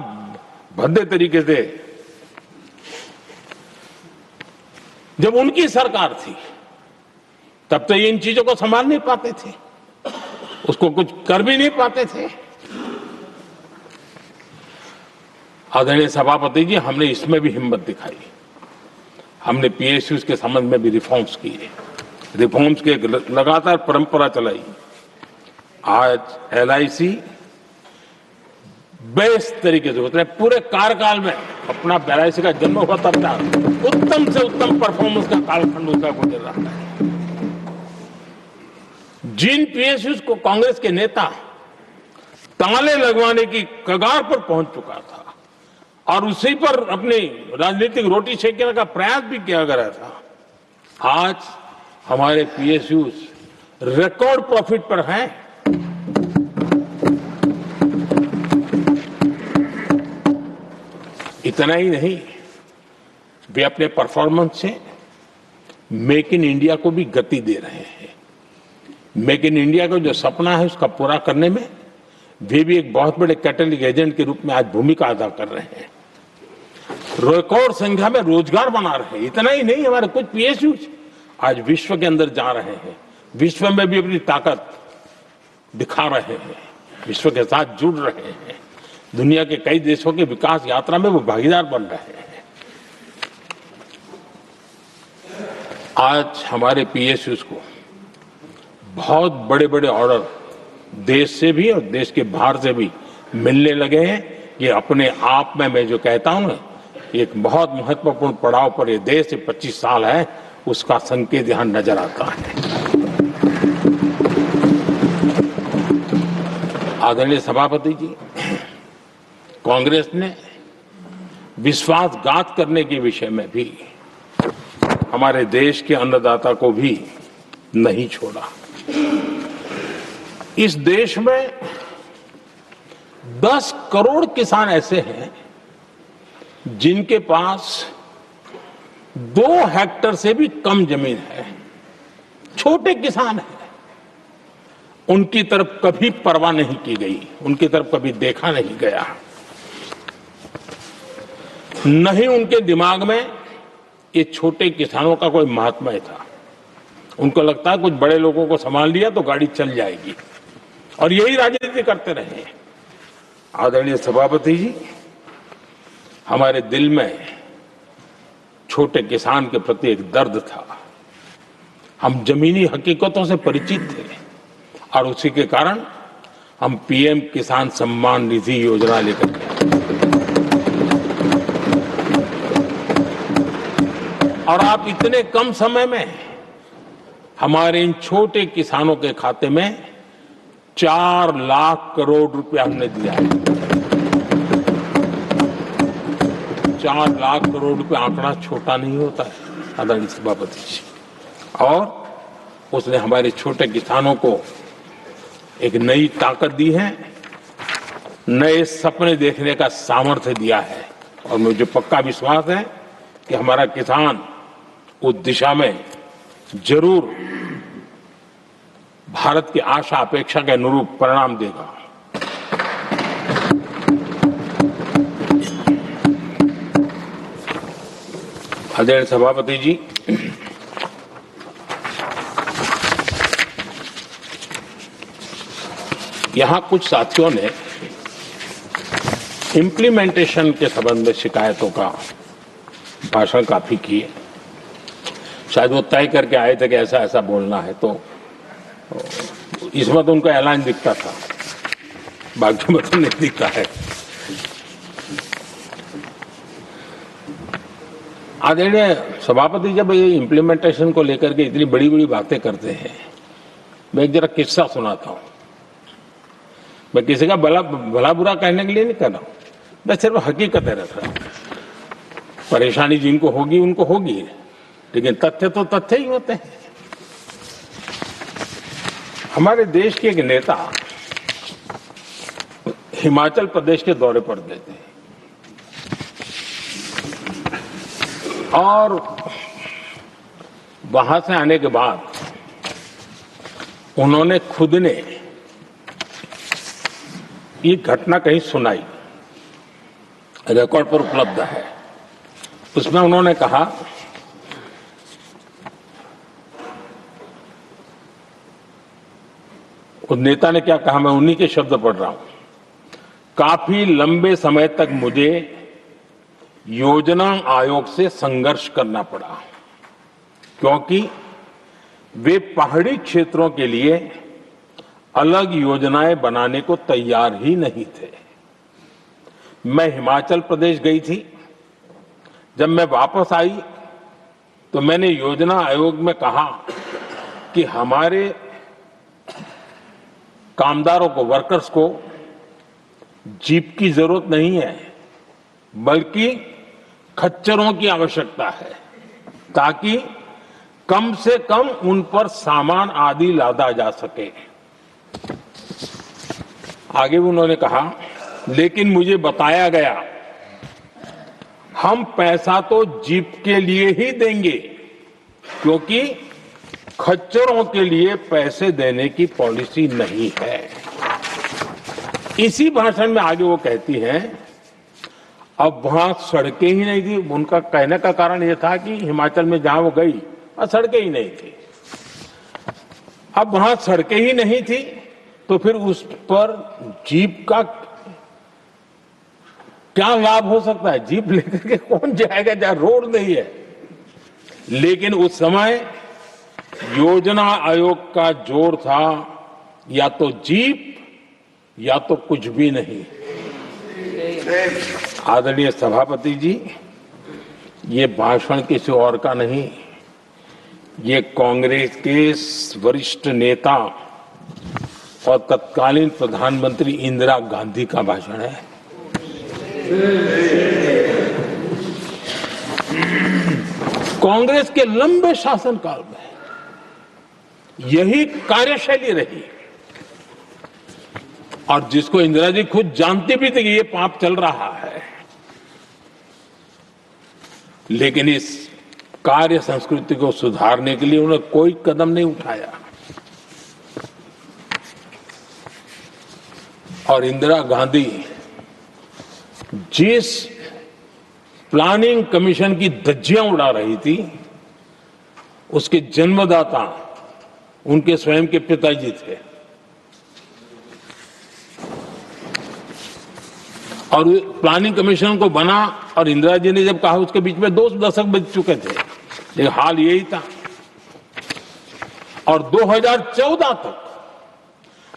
B: भद्दे तरीके से, जब उनकी सरकार थी तब तो ये इन चीजों को संभाल नहीं पाते थे, उसको कुछ कर भी नहीं पाते थे। आदरणीय सभापति जी, हमने इसमें भी हिम्मत दिखाई। हमने पीएसयूज के संबंध में भी रिफॉर्म्स किए, रिफॉर्म्स की एक लगातार परंपरा चलाई। आज एलआईसी बेस्ट तरीके से होता है, पूरे कार्यकाल में अपना एलआईसी का जन्म हुआ तब तक उत्तम से उत्तम परफॉर्मेंस का कालखंड उसका गुजर रहा है। जिन पीएसयूज को कांग्रेस के नेता ताले लगवाने की कगार पर पहुंच चुका था और उसी पर अपनी राजनीतिक रोटी सेकने का प्रयास भी किया गया था, आज हमारे पीएसयूज रिकॉर्ड प्रॉफिट पर हैं। इतना ही नहीं, वे अपने परफॉर्मेंस से मेक इन इंडिया को भी गति दे रहे हैं। मेक इन इंडिया का जो सपना है उसका पूरा करने में वे भी एक बहुत बड़े कैटलिक एजेंट के रूप में आज भूमिका अदा कर रहे हैं। रिकॉर्ड संख्या में रोजगार बना रहे हैं। इतना ही नहीं, हमारे कुछ पीएसयूज आज विश्व के अंदर जा रहे हैं, विश्व में भी अपनी ताकत दिखा रहे हैं, विश्व के साथ जुड़ रहे हैं, दुनिया के कई देशों के विकास यात्रा में वो भागीदार बन रहे हैं। आज हमारे पीएसयूज को बहुत बड़े बड़े ऑर्डर देश से भी और देश के बाहर से भी मिलने लगे हैं। ये अपने आप में मैं जो कहता हूं ना, एक बहुत महत्वपूर्ण पड़ाव पर ये देश से 25 साल है, उसका संकेत यहां नजर आता है। आदरणीय सभापति जी, कांग्रेस ने विश्वासघात करने के विषय में भी हमारे देश के अन्नदाता को भी नहीं छोड़ा। इस देश में 10 करोड़ किसान ऐसे हैं जिनके पास 2 हेक्टेयर से भी कम जमीन है, छोटे किसान हैं। उनकी तरफ कभी परवाह नहीं की गई, उनकी तरफ कभी देखा नहीं गया, नहीं उनके दिमाग में ये छोटे किसानों का कोई महात्मा था। उनको लगता है कुछ बड़े लोगों को संभाल लिया तो गाड़ी चल जाएगी, और यही राजनीति करते रहे। आदरणीय सभापति जी, हमारे दिल में छोटे किसान के प्रति एक दर्द था। हम जमीनी हकीकतों से परिचित थे और उसी के कारण हम पीएम किसान सम्मान निधि योजना लेकर गए। और आप इतने कम समय में हमारे इन छोटे किसानों के खाते में 4 लाख करोड़ रुपया हमने दिया है। 4 लाख करोड़ रुपया आंकड़ा छोटा नहीं होता है आदरणीय सभापति जी। और उसने हमारे छोटे किसानों को एक नई ताकत दी है, नए सपने देखने का सामर्थ्य दिया है। और मुझे पक्का विश्वास है कि हमारा किसान उस दिशा में जरूर भारत की आशा अपेक्षा के अनुरूप परिणाम देगा। आदरणीय सभापति जी, यहां कुछ साथियों ने इम्प्लीमेंटेशन के संबंध में शिकायतों का भाषण काफी किए। शायद वो तय करके आए थे कि ऐसा ऐसा बोलना है, तो इसमें तो उनका ऐलान दिखता था, बाकी में तो नहीं दिखता है। आदरणीय सभापति, जब ये इम्प्लीमेंटेशन को लेकर के इतनी बड़ी बड़ी बातें करते हैं, मैं एक जरा किस्सा सुनाता हूं। मैं किसी का भला बुरा कहने के लिए नहीं कर रहा हूं, मैं सिर्फ हकीकत है रख रहा हूं। परेशानी जिनको होगी उनको होगी, लेकिन तथ्य तो तथ्य ही होते हैं। हमारे देश के एक नेता हिमाचल प्रदेश के दौरे पर गए थे और वहां से आने के बाद उन्होंने खुद ने ये घटना कहीं सुनाई, रिकॉर्ड पर उपलब्ध है। उसमें उन्होंने कहा, उस नेता ने क्या कहा, मैं उन्हीं के शब्द पढ़ रहा हूं। काफी लंबे समय तक मुझे योजना आयोग से संघर्ष करना पड़ा, क्योंकि वे पहाड़ी क्षेत्रों के लिए अलग योजनाएं बनाने को तैयार ही नहीं थे। मैं हिमाचल प्रदेश गई थी, जब मैं वापस आई तो मैंने योजना आयोग में कहा कि हमारे कामदारों को, वर्कर्स को जीप की जरूरत नहीं है, बल्कि खच्चरों की आवश्यकता है, ताकि कम से कम उन पर सामान आदि लादा जा सके। आगे उन्होंने कहा, लेकिन मुझे बताया गया हम पैसा तो जीप के लिए ही देंगे, क्योंकि खच्चरों के लिए पैसे देने की पॉलिसी नहीं है। इसी भाषण में आगे वो कहती हैं, अब वहां सड़कें ही नहीं थी। उनका कहने का कारण यह था कि हिमाचल में जहां वो गई वहां सड़कें ही नहीं थी। अब वहां सड़कें ही नहीं थी तो फिर उस पर जीप का क्या लाभ हो सकता है? जीप लेकर के कौन जाएगा जहां रोड नहीं है? लेकिन उस समय योजना आयोग का जोर था, या तो जीप या तो कुछ भी नहीं। आदरणीय सभापति जी, ये भाषण किसी और का नहीं, ये कांग्रेस के वरिष्ठ नेता और तत्कालीन प्रधानमंत्री इंदिरा गांधी का भाषण है। कांग्रेस के लंबे शासनकाल में यही कार्यशैली रही, और जिसको इंदिरा जी खुद जानती भी थी कि ये पाप चल रहा है, लेकिन इस कार्य संस्कृति को सुधारने के लिए उन्होंने कोई कदम नहीं उठाया। और इंदिरा गांधी जिस प्लानिंग कमीशन की धज्जियां उड़ा रही थी, उसके जन्मदाता उनके स्वयं के पिताजी थे। और प्लानिंग कमीशन को बना और इंदिरा जी ने जब कहा, उसके बीच में 2 दशक बज चुके थे, लेकिन हाल यही था। और 2014 तक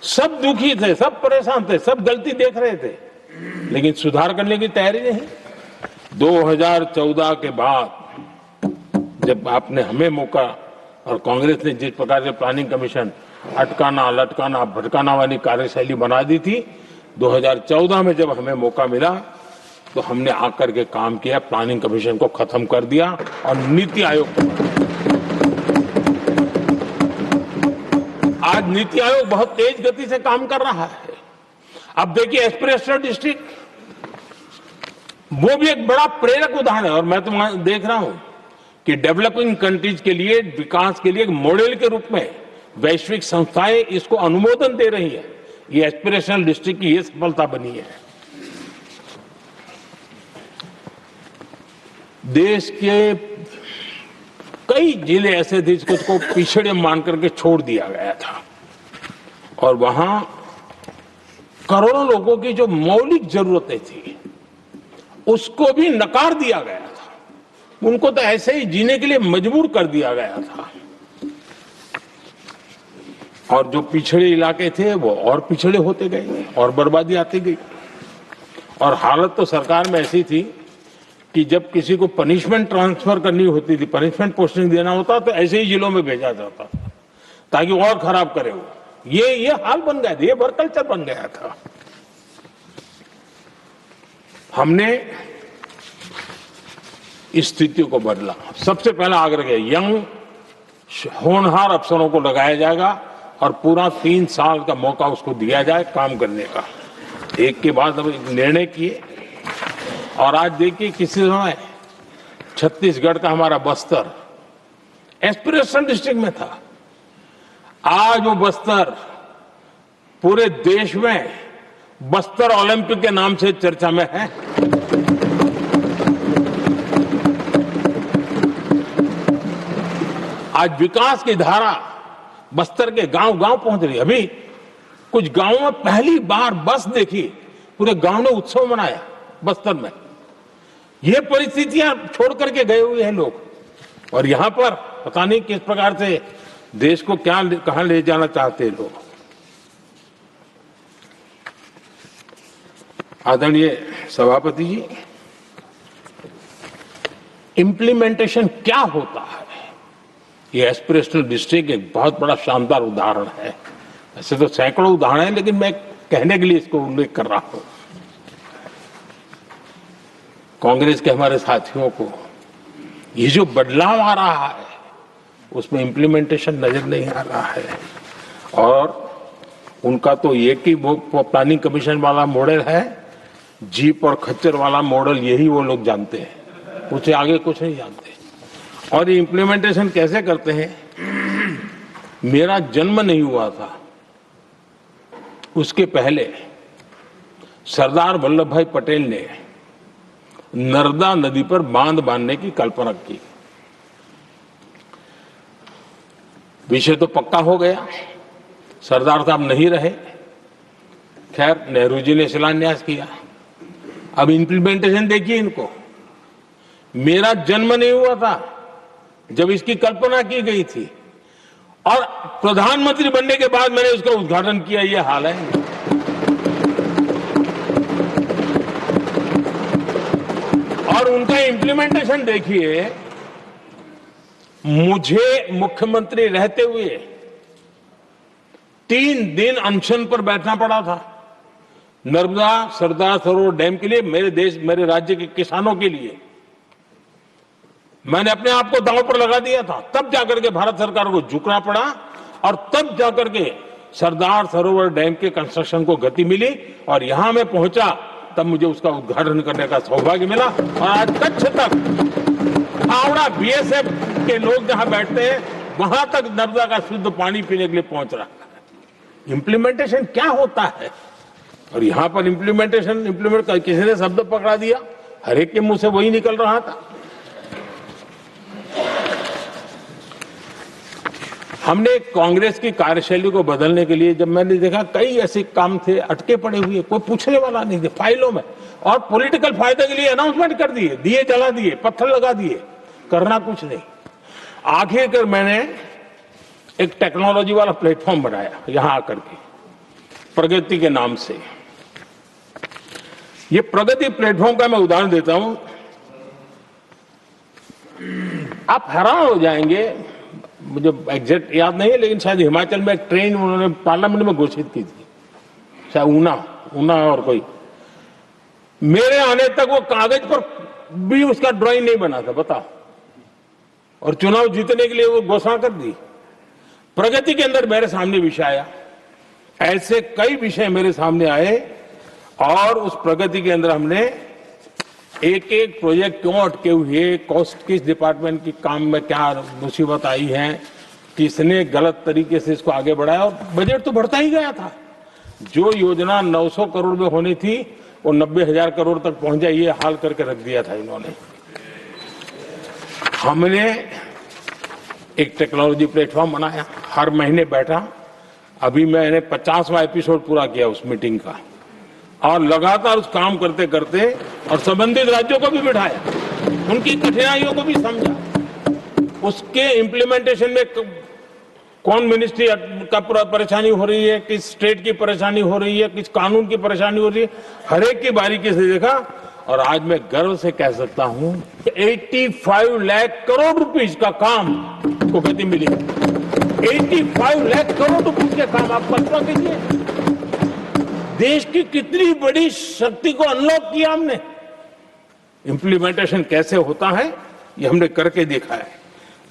B: सब दुखी थे, सब परेशान थे, सब गलती देख रहे थे, लेकिन सुधार करने की तैयारी नहीं। 2014 के बाद जब आपने हमें मौका और कांग्रेस ने जिस प्रकार से प्लानिंग कमीशन अटकाना लटकाना भटकाना वाली कार्यशैली बना दी थी, 2014 में जब हमें मौका मिला तो हमने आकर के काम किया, प्लानिंग कमीशन को खत्म कर दिया और नीति आयोग को। आज नीति आयोग बहुत तेज गति से काम कर रहा है। अब देखिए एस्पिरेशनल डिस्ट्रिक्ट, वो भी एक बड़ा प्रेरक उदाहरण है। और मैं तो देख रहा हूं कि डेवलपिंग कंट्रीज के लिए, विकास के लिए एक मॉडल के रूप में वैश्विक संस्थाएं इसको अनुमोदन दे रही है। ये एस्पिरेशनल डिस्ट्रिक्ट की ये सफलता बनी है। देश के कई जिले ऐसे थे जिसको पिछड़े मान करके छोड़ दिया गया था और वहां करोड़ों लोगों की जो मौलिक जरूरतें थी उसको भी नकार दिया गया था। उनको तो ऐसे ही जीने के लिए मजबूर कर दिया गया था और जो पिछड़े इलाके थे वो और पिछड़े होते गए और बर्बादी आती गई। और हालत तो सरकार में ऐसी थी कि जब किसी को पनिशमेंट ट्रांसफर करनी होती थी, पनिशमेंट पोस्टिंग देना होता तो ऐसे ही जिलों में भेजा जाता था ताकि और खराब करे वो। ये हाल बन गया था, ये वर्कल्चर बन गया था। हमने इस स्थिति को बदला। सबसे पहला आग्रह किया, यंग होनहार अफसरों को लगाया जाएगा और पूरा 3 साल का मौका उसको दिया जाए काम करने का। एक के बाद हम निर्णय किए और आज देखिए किसी समय छत्तीसगढ़ का हमारा बस्तर एस्पिरेशनल डिस्ट्रिक्ट में था। आज वो बस्तर पूरे देश में बस्तर ओलंपिक के नाम से चर्चा में है। आज विकास की धारा बस्तर के गांव-गांव पहुंच रही है। अभी कुछ गांवों में पहली बार बस देखी, पूरे गांव ने उत्सव मनाया बस्तर में। ये परिस्थितियां छोड़ करके गए हुए हैं लोग और यहां पर पता नहीं किस प्रकार से देश को कहां ले जाना चाहते हैं लोग। आदरणीय सभापति जी, इंप्लीमेंटेशन क्या होता है, ये एस्पिरेशनल डिस्ट्रिक्ट एक बहुत बड़ा शानदार उदाहरण है। ऐसे तो सैकड़ों उदाहरण हैं, लेकिन मैं कहने के लिए इसको उल्लेख कर रहा हूं। कांग्रेस के हमारे साथियों को ये जो बदलाव आ रहा है उसमें इंप्लीमेंटेशन नजर नहीं आ रहा है और उनका तो एक ही वो प्लानिंग कमीशन वाला मॉडल है, जीप और खच्चर वाला मॉडल, यही वो लोग जानते हैं, उससे आगे कुछ नहीं जानते। और ये इंप्लीमेंटेशन कैसे करते हैं, मेरा जन्म नहीं हुआ था उसके पहले सरदार वल्लभ भाई पटेल ने नर्मदा नदी पर बांध बांधने की कल्पना की। विषय तो पक्का हो गया, सरदार साहब नहीं रहे, खैर नेहरू जी ने शिलान्यास किया। अब इंप्लीमेंटेशन देखिए इनको। मेरा जन्म नहीं हुआ था जब इसकी कल्पना की गई थी और प्रधानमंत्री बनने के बाद मैंने उसका उद्घाटन किया, ये हाल है। और उनका इंप्लीमेंटेशन देखिए, मुझे मुख्यमंत्री रहते हुए 3 दिन अनशन पर बैठना पड़ा था नर्मदा सरदार सरोवर डैम के लिए, मेरे राज्य के किसानों के लिए। मैंने अपने आप को दांव पर लगा दिया था, तब जाकर के भारत सरकार को झुकना पड़ा और तब जाकर के सरदार सरोवर डैम के कंस्ट्रक्शन को गति मिली और यहां मैं पहुंचा तब मुझे उसका उद्घाटन करने का सौभाग्य मिला। और आज कच्छ तक हावड़ा बीएसएफ के लोग जहां बैठते हैं वहां तक नर्मदा का शुद्ध पानी पीने के लिए पहुंच रहा है। इंप्लीमेंटेशन क्या होता है, और यहां पर इम्प्लीमेंट किसी ने शब्द पकड़ा दिया, हर एक के मुंह से वही निकल रहा था। हमने कांग्रेस की कार्यशैली को बदलने के लिए, जब मैंने देखा कई ऐसे काम थे अटके पड़े हुए, कोई पूछने वाला नहीं थे फाइलों में, और पॉलिटिकल फायदे के लिए अनाउंसमेंट कर दिए, दिए जला दिए, पत्थर लगा दिए, करना कुछ नहीं। आखिरकार मैंने एक टेक्नोलॉजी वाला प्लेटफॉर्म बनाया यहां आकर के, प्रगति के नाम से। ये प्रगति प्लेटफॉर्म का मैं उदाहरण देता हूं, आप हैरान हो जाएंगे। मुझे एग्जैक्ट याद नहीं है, लेकिन शायद हिमाचल में एक ट्रेन उन्होंने पार्लियामेंट में घोषित की थी, शायद ऊना और कोई। मेरे आने तक वो कागज पर भी उसका ड्राइंग नहीं बना था, बताओ, और चुनाव जीतने के लिए वो घोषणा कर दी। प्रगति के अंदर मेरे सामने विषय आया, ऐसे कई विषय मेरे सामने आए, और उस प्रगति के अंदर हमने एक एक प्रोजेक्ट क्यों अटके हुए, कॉस्ट किस डिपार्टमेंट की काम में क्या मुसीबत आई है, किसने गलत तरीके से इसको आगे बढ़ाया, और बजट तो बढ़ता ही गया था। जो योजना 900 करोड़ में होनी थी वो 90,000 करोड़ तक पहुंच जाए, ये हाल करके रख दिया था इन्होंने। हमने एक टेक्नोलॉजी प्लेटफॉर्म बनाया, हर महीने बैठा, अभी मैंने 50वां एपिसोड पूरा किया उस मीटिंग का, और लगातार उस काम करते करते और संबंधित राज्यों को भी बिठाया, उनकी कठिनाइयों को भी समझा, उसके इम्प्लीमेंटेशन में कौन मिनिस्ट्री का परेशानी हो रही है, किस स्टेट की परेशानी हो रही है, किस कानून की परेशानी हो रही है, हर एक की बारीकी से देखा, और आज मैं गर्व से कह सकता हूं 85 लाख करोड़ रुपीस का काम को गति मिली है। 85 लाख करोड़ रुपीस के काम, आप कल्पना कीजिए देश की कितनी बड़ी शक्ति को अनलॉक किया हमने। इंप्लीमेंटेशन कैसे होता है ये हमने करके देखा है।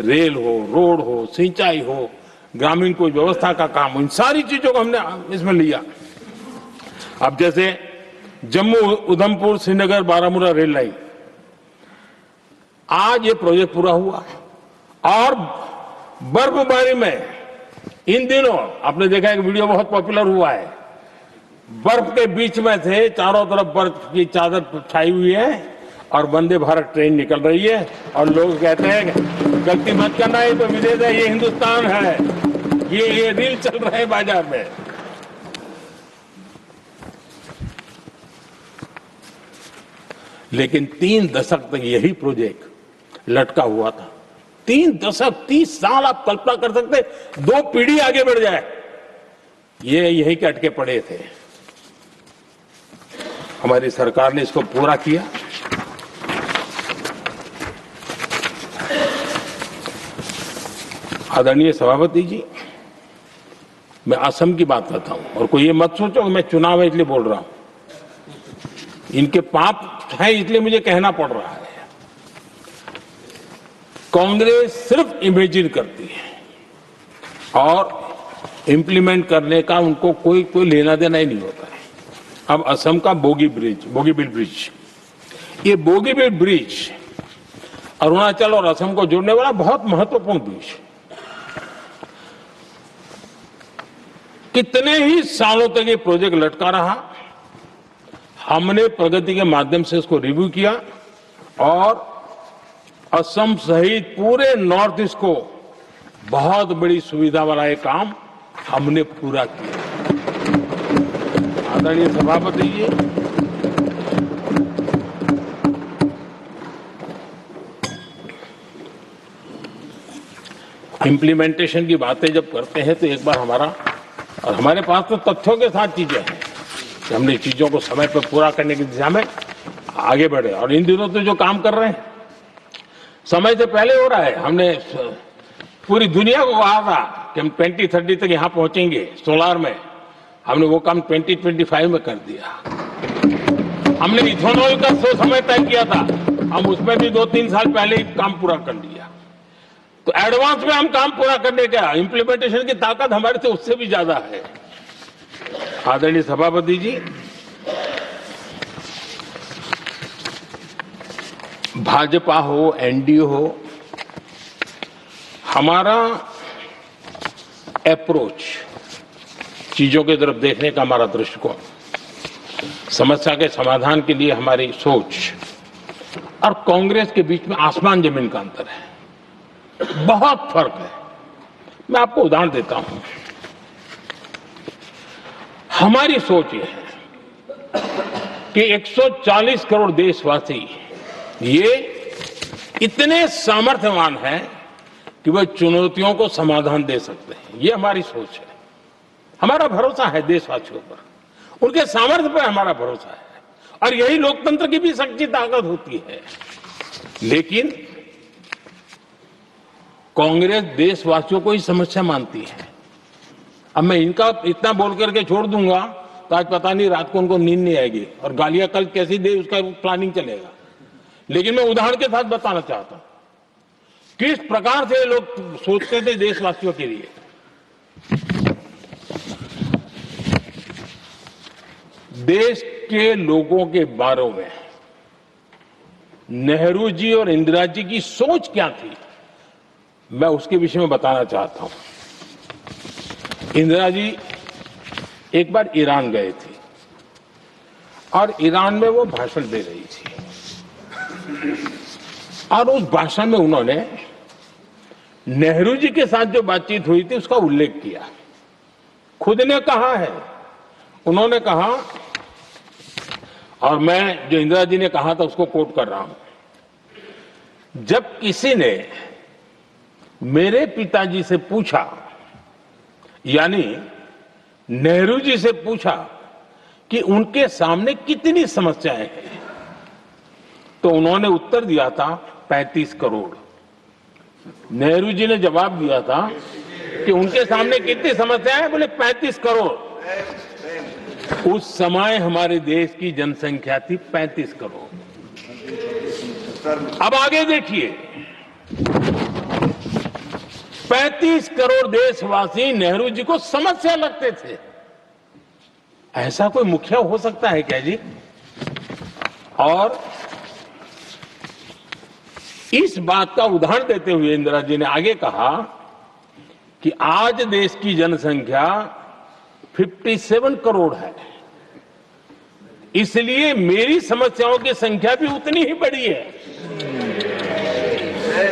B: रेल हो, रोड हो, सिंचाई हो, ग्रामीण कोई व्यवस्था का काम हो, इन सारी चीजों को हमने इसमें लिया। अब जैसे जम्मू उधमपुर श्रीनगर बारामूला रेल लाइन, आज ये प्रोजेक्ट पूरा हुआ, और बर्फबारी में इन दिनों आपने देखा एक वीडियो बहुत पॉपुलर हुआ है, बर्फ के बीच में थे, चारों तरफ बर्फ की चादर छाई हुई है, और वंदे भारत ट्रेन निकल रही है, और लोग कहते हैं गलती मत करना, ये तो विदेश है, ये हिंदुस्तान है, ये रील चल रहा है बाजार में। लेकिन 3 दशक तक यही प्रोजेक्ट लटका हुआ था। 3 दशक, 30 साल, आप कल्पना कर सकते, 2 पीढ़ी आगे बढ़ जाए, ये यही के अटके पड़े थे। हमारी सरकार ने इसको पूरा किया। आदरणीय सभापति जी, मैं असम की बात करता हूं, और कोई ये मत सोचो कि मैं चुनाव है इसलिए बोल रहा हूं। इनके पाप है इसलिए मुझे कहना पड़ रहा है। कांग्रेस सिर्फ इमेजिन करती है और इंप्लीमेंट करने का उनको कोई लेना देना ही नहीं होता है। अब असम का बोगीबिल ब्रिज, ये बोगीबिल ब्रिज अरुणाचल और असम को जोड़ने वाला बहुत महत्वपूर्ण ब्रिज, कितने ही सालों तक ये प्रोजेक्ट लटका रहा। हमने प्रगति के माध्यम से इसको रिव्यू किया, और असम सहित पूरे नॉर्थ ईस्ट को बहुत बड़ी सुविधा वाला ये काम हमने पूरा किया। आदरणीय सभापति जी, इंप्लीमेंटेशन की बातें जब करते हैं तो एक बार और हमारे पास तो तथ्यों के साथ चीजें हैं कि हमने चीजों को समय पर पूरा करने की दिशा में आगे बढ़े, और इन दिनों तो जो काम कर रहे हैं समय से पहले हो रहा है। हमने पूरी दुनिया को कहा था कि हम 2030 तक यहां पहुंचेंगे सोलार में, हमने वो काम 2025 में कर दिया। हमने इथेनॉल का समय तय किया था, हम उसमें भी 2-3 साल पहले ही काम पूरा कर लिया। तो एडवांस में हम काम पूरा करने का इंप्लीमेंटेशन की ताकत हमारे से उससे भी ज्यादा है। आदरणीय सभापति जी, भाजपा हो, एनडीए हो, हमारा अप्रोच, चीजों की तरफ देखने का हमारा दृष्टिकोण, समस्या के समाधान के लिए हमारी सोच और कांग्रेस के बीच में आसमान जमीन का अंतर है, बहुत फर्क है। मैं आपको उदाहरण देता हूं। हमारी सोच ये है कि 140 करोड़ देशवासी ये इतने सामर्थ्यवान हैं कि वे चुनौतियों को समाधान दे सकते हैं। ये हमारी सोच है, हमारा भरोसा है देशवासियों पर, उनके सामर्थ्य पर हमारा भरोसा है, और यही लोकतंत्र की भी सच्ची ताकत होती है। लेकिन कांग्रेस देशवासियों को ही समस्या मानती है। अब मैं इनका इतना बोल करके छोड़ दूंगा तो आज पता नहीं रात को उनको नींद नहीं आएगी और गालियां कल कैसी दे उसका प्लानिंग चलेगा। लेकिन मैं उदाहरण के साथ बताना चाहता हूं किस प्रकार से लोग सोचते थे देशवासियों के लिए। देश के लोगों के बारे में नेहरू जी और इंदिरा जी की सोच क्या थी, मैं उसके विषय में बताना चाहता हूं। इंदिरा जी एक बार ईरान गए थे और ईरान में वो भाषण दे रही थी और उस भाषण में उन्होंने नेहरू जी के साथ जो बातचीत हुई थी उसका उल्लेख किया। खुद ने कहा है, उन्होंने कहा, और मैं जो इंदिरा जी ने कहा था उसको कोट कर रहा हूं, जब किसी ने मेरे पिताजी से पूछा, यानी नेहरू जी से पूछा कि उनके सामने कितनी समस्याएं हैं, तो उन्होंने उत्तर दिया था 35 करोड़। नेहरू जी ने जवाब दिया था कि उनके सामने कितनी समस्याएं हैं, बोले 35 करोड़। उस समय हमारे देश की जनसंख्या थी 35 करोड़। अब आगे देखिए, 35 करोड़ देशवासी नेहरू जी को समस्या लगते थे। ऐसा कोई मुखिया हो सकता है क्या जी? और इस बात का उदाहरण देते हुए इंदिरा जी ने आगे कहा कि आज देश की जनसंख्या 57 करोड़ है, इसलिए मेरी समस्याओं की संख्या भी उतनी ही बड़ी है।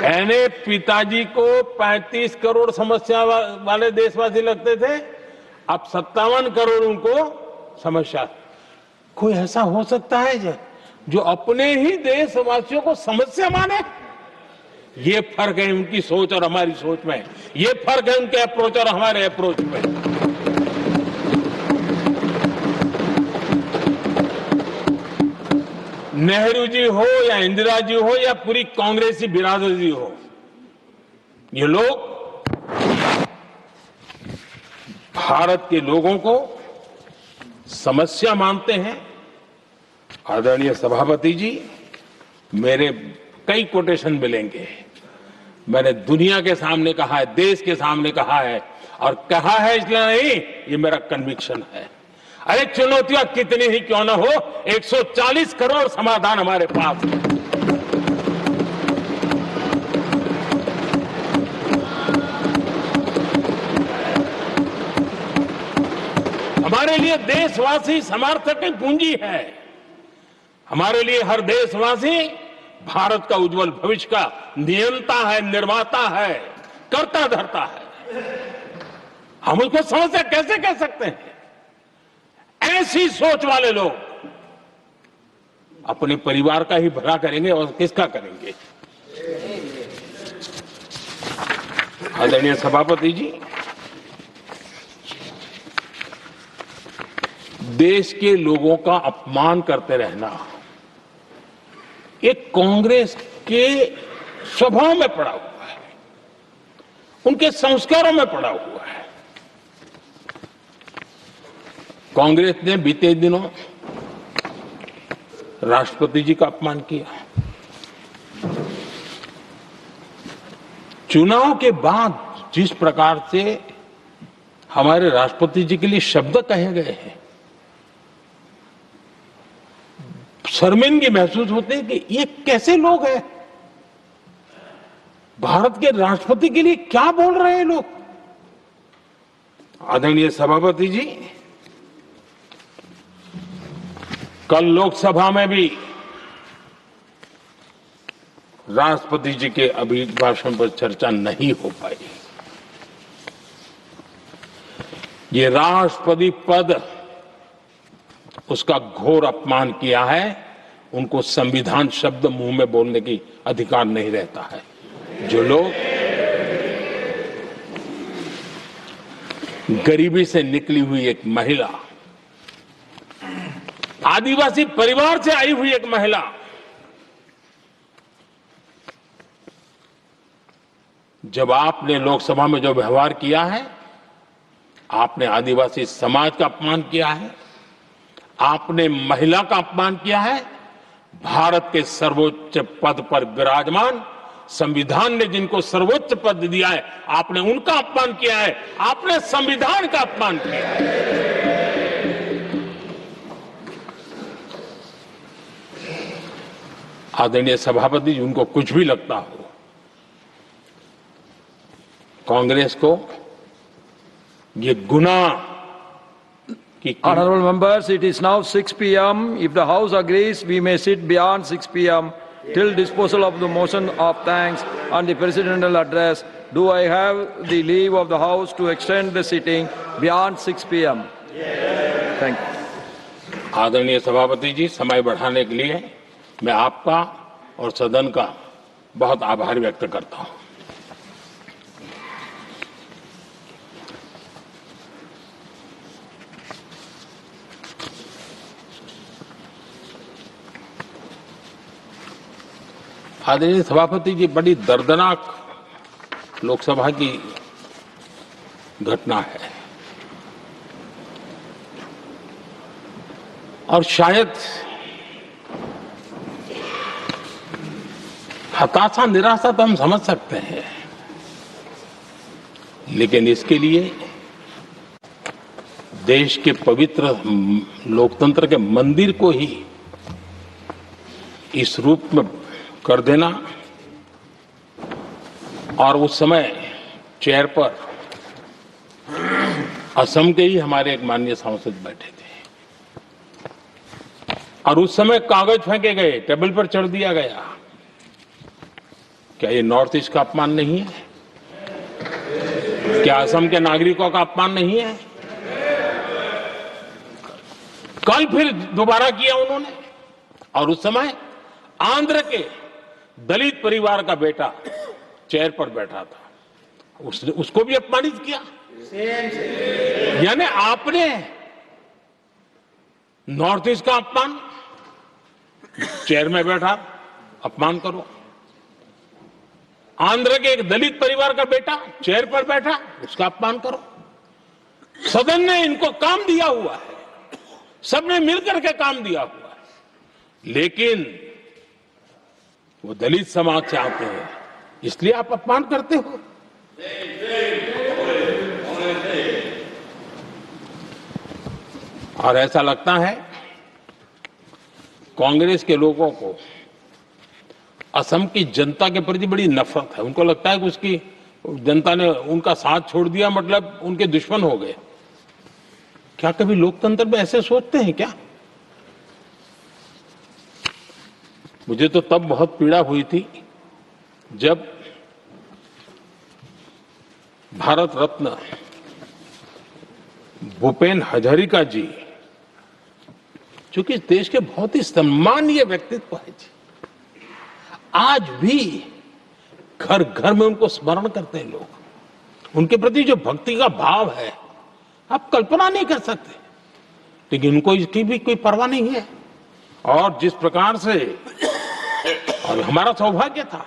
B: यानी पिताजी को 35 करोड़ समस्या वाले देशवासी लगते थे, अब 57 करोड़ उनको समस्या। कोई ऐसा हो सकता है जो अपने ही देशवासियों को समस्या माने? ये फर्क है उनकी सोच और हमारी सोच में, ये फर्क है उनके अप्रोच और हमारे अप्रोच में। नेहरू जी हो या इंदिरा जी हो या पूरी कांग्रेसी बिरादरी हो, ये लोग भारत के लोगों को समस्या मानते हैं। आदरणीय सभापति जी, मेरे कई कोटेशन मिलेंगे। मैंने दुनिया के सामने कहा है, देश के सामने कहा है, और कहा है इसलिए नहीं, ये मेरा कन्विक्शन है। अरे चुनौतियां कितनी ही क्यों ना हो, 140 करोड़ समाधान हमारे पास है। हमारे लिए देशवासी समर्थक की पूंजी है। हमारे लिए हर देशवासी भारत का उज्जवल भविष्य का नियंता है, निर्माता है, कर्ता धर्ता है। हम उसको समस्या कैसे कह सकते हैं? ऐसी सोच वाले लोग अपने परिवार का ही भला करेंगे और किसका करेंगे? आदरणीय सभापति जी, देश के लोगों का अपमान करते रहना एक कांग्रेस के स्वभाव में पड़ा हुआ है, उनके संस्कारों में पड़ा हुआ है। कांग्रेस ने बीते दिनों राष्ट्रपति जी का अपमान किया। चुनाव के बाद जिस प्रकार से हमारे राष्ट्रपति जी के लिए शब्द कहे गए हैं, शर्मिंदगी महसूस होती है कि ये कैसे लोग हैं? भारत के राष्ट्रपति के लिए क्या बोल रहे हैं लोग? आदरणीय सभापति जी, कल लोकसभा में भी राष्ट्रपति जी के अभिभाषण पर चर्चा नहीं हो पाई। ये राष्ट्रपति पद, उसका घोर अपमान किया है। उनको संविधान शब्द मुंह में बोलने की अधिकार नहीं रहता है। जो लोग गरीबी से निकली हुई एक महिला, आदिवासी परिवार से आई हुई एक महिला, जब आपने लोकसभा में जो व्यवहार किया है, आपने आदिवासी समाज का अपमान किया है, आपने महिला का अपमान किया है, भारत के सर्वोच्च पद पर विराजमान संविधान ने जिनको सर्वोच्च पद दिया है, आपने उनका अपमान किया है, आपने संविधान का अपमान किया है। आदरणीय सभापति जी, उनको कुछ भी लगता हो, कांग्रेस को ये गुनाह की
A: Honorable members, it is now 6 p.m. If the House agrees, we may sit beyond 6 p.m. till disposal of the motion of thanks and the presidential address. Do I have the leave of the House to extend the sitting beyond 6 p.m.? Thank you.
B: आदरणीय सभापति जी, समय बढ़ाने के लिए मैं आपका और सदन का बहुत आभार व्यक्त करता हूं। आदरणीय सभापति जी, बड़ी दर्दनाक लोकसभा की घटना है और शायद हताशा निराशा तो हम समझ सकते हैं, लेकिन इसके लिए देश के पवित्र लोकतंत्र के मंदिर को ही इस रूप में कर देना, और उस समय चेयर पर असम के ही हमारे एक माननीय सांसद बैठे थे और उस समय कागज फेंके गए, टेबल पर चढ़ दिया गया। क्या ये नॉर्थ ईस्ट का अपमान नहीं है? क्या असम के नागरिकों का अपमान नहीं है? कल फिर दोबारा किया उन्होंने, और उस समय आंध्र के दलित परिवार का बेटा चेयर पर बैठा था, उसको भी अपमानित किया। यानी आपने नॉर्थ ईस्ट का अपमान, चेयर में बैठा अपमान करो। आंध्र के एक दलित परिवार का बेटा चेयर पर बैठा, उसका अपमान करो। सदन ने इनको काम दिया हुआ है, सबने मिलकर के काम दिया हुआ है, लेकिन वो दलित समाज से आते हैं, इसलिए आप अपमान करते हो। और ऐसा लगता है कांग्रेस के लोगों को असम की जनता के प्रति बड़ी नफरत है। उनको लगता है कि उसकी जनता ने उनका साथ छोड़ दिया, मतलब उनके दुश्मन हो गए। क्या कभी लोकतंत्र में ऐसे सोचते हैं क्या? मुझे तो तब बहुत पीड़ा हुई थी जब भारत रत्न भूपेन हजारिका जी, जो कि इस देश के बहुत ही सम्मानीय व्यक्तित्व है जी, आज भी घर घर में उनको स्मरण करते हैं लोग। उनके प्रति जो भक्ति का भाव है, आप कल्पना नहीं कर सकते, लेकिन उनको इसकी भी कोई परवाह नहीं है। और जिस प्रकार से, और हमारा सौभाग्य था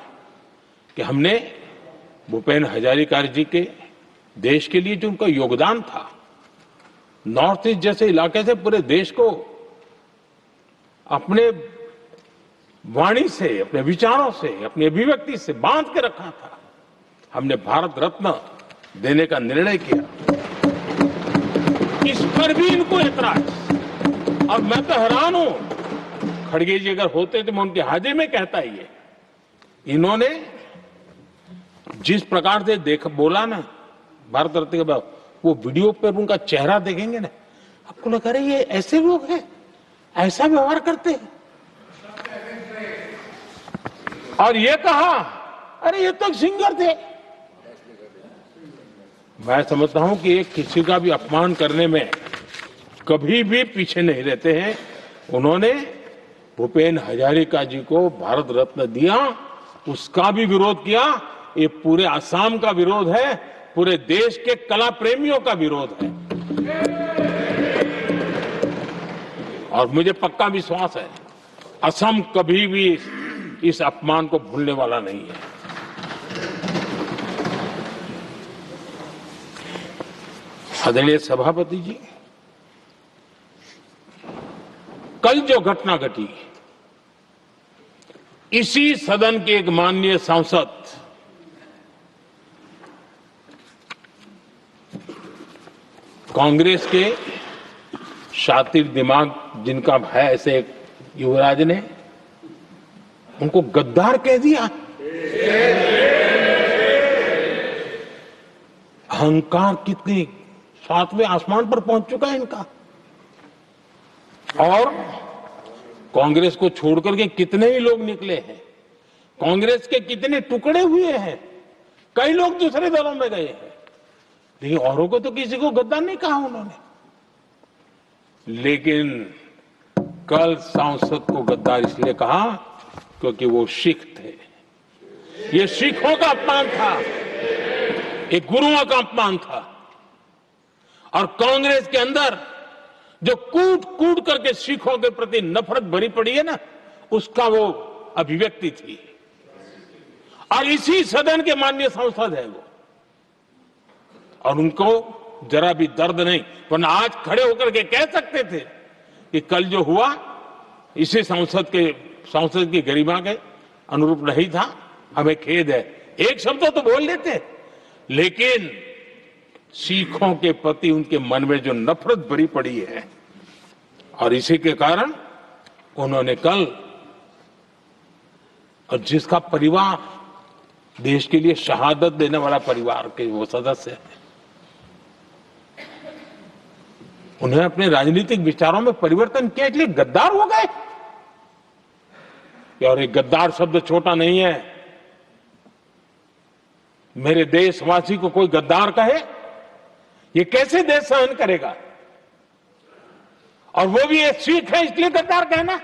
B: कि हमने भूपेन हजारिका जी के देश के लिए जो उनका योगदान था, नॉर्थ ईस्ट जैसे इलाके से पूरे देश को अपने वाणी से, अपने विचारों से, अपनी अभिव्यक्ति से बांध के रखा था। हमने भारत रत्न देने का निर्णय किया, इस पर भी इनको ऐतराज। और मैं तो हैरान हूं, खड़गे जी अगर होते तो मैं उनके हाजिर में कहता ही है। इन्होंने जिस प्रकार से बोला ना भारत रत्न के बाद, वो वीडियो पर उनका चेहरा देखेंगे ना, आपको लगा रहे ये ऐसे लोग हैं, ऐसा व्यवहार करते हैं। और ये कहा, अरे ये तो सिंगर थे। मैं समझता हूं कि एक किसी का भी अपमान करने में कभी भी पीछे नहीं रहते हैं। उन्होंने भूपेन हजारिका जी को भारत रत्न दिया, उसका भी विरोध किया। ये पूरे असम का विरोध है, पूरे देश के कला प्रेमियों का विरोध है। और मुझे पक्का विश्वास है, असम कभी भी इस अपमान को भूलने वाला नहीं है। आदरणीय सभापति जी, कल जो घटना घटी, इसी सदन के एक माननीय सांसद कांग्रेस के शातिर दिमाग जिनका है ऐसे एक युवराज ने उनको गद्दार कह दिया। अहंकार कितनी सातवें आसमान पर पहुंच चुका है इनका। और कांग्रेस को छोड़कर के कितने ही लोग निकले हैं, कांग्रेस के कितने टुकड़े हुए हैं, कई लोग दूसरे दलों में गए हैं, लेकिन औरों को तो किसी को गद्दार नहीं कहा उन्होंने। लेकिन कल सांसद को गद्दार इसलिए कहा क्योंकि वो सिख थे। ये सिखों का अपमान था, ये गुरुओं का अपमान था। और कांग्रेस के अंदर जो कूट कूट करके सिखों के प्रति नफरत भरी पड़ी है ना, उसका वो अभिव्यक्ति थी। और इसी सदन के माननीय सांसद है वो, और उनको जरा भी दर्द नहीं, वरना आज खड़े होकर के कह सकते थे कि कल जो हुआ इसी सांसद की गरिमा के अनुरूप नहीं था, हमें खेद है। एक शब्द तो बोल लेते, लेकिन सिखों के प्रति उनके मन में जो नफरत भरी पड़ी है, और इसी के कारण उन्होंने कल, और जिसका परिवार देश के लिए शहादत देने वाला परिवार के वो सदस्य है, उन्हें अपने राजनीतिक विचारों में परिवर्तन किया, इसलिए गद्दार हो गए। और एक गद्दार शब्द छोटा नहीं है। मेरे देशवासी को कोई गद्दार कहे, ये कैसे देश सहन करेगा? और वो भी एक सिख है इसलिए गद्दार कहना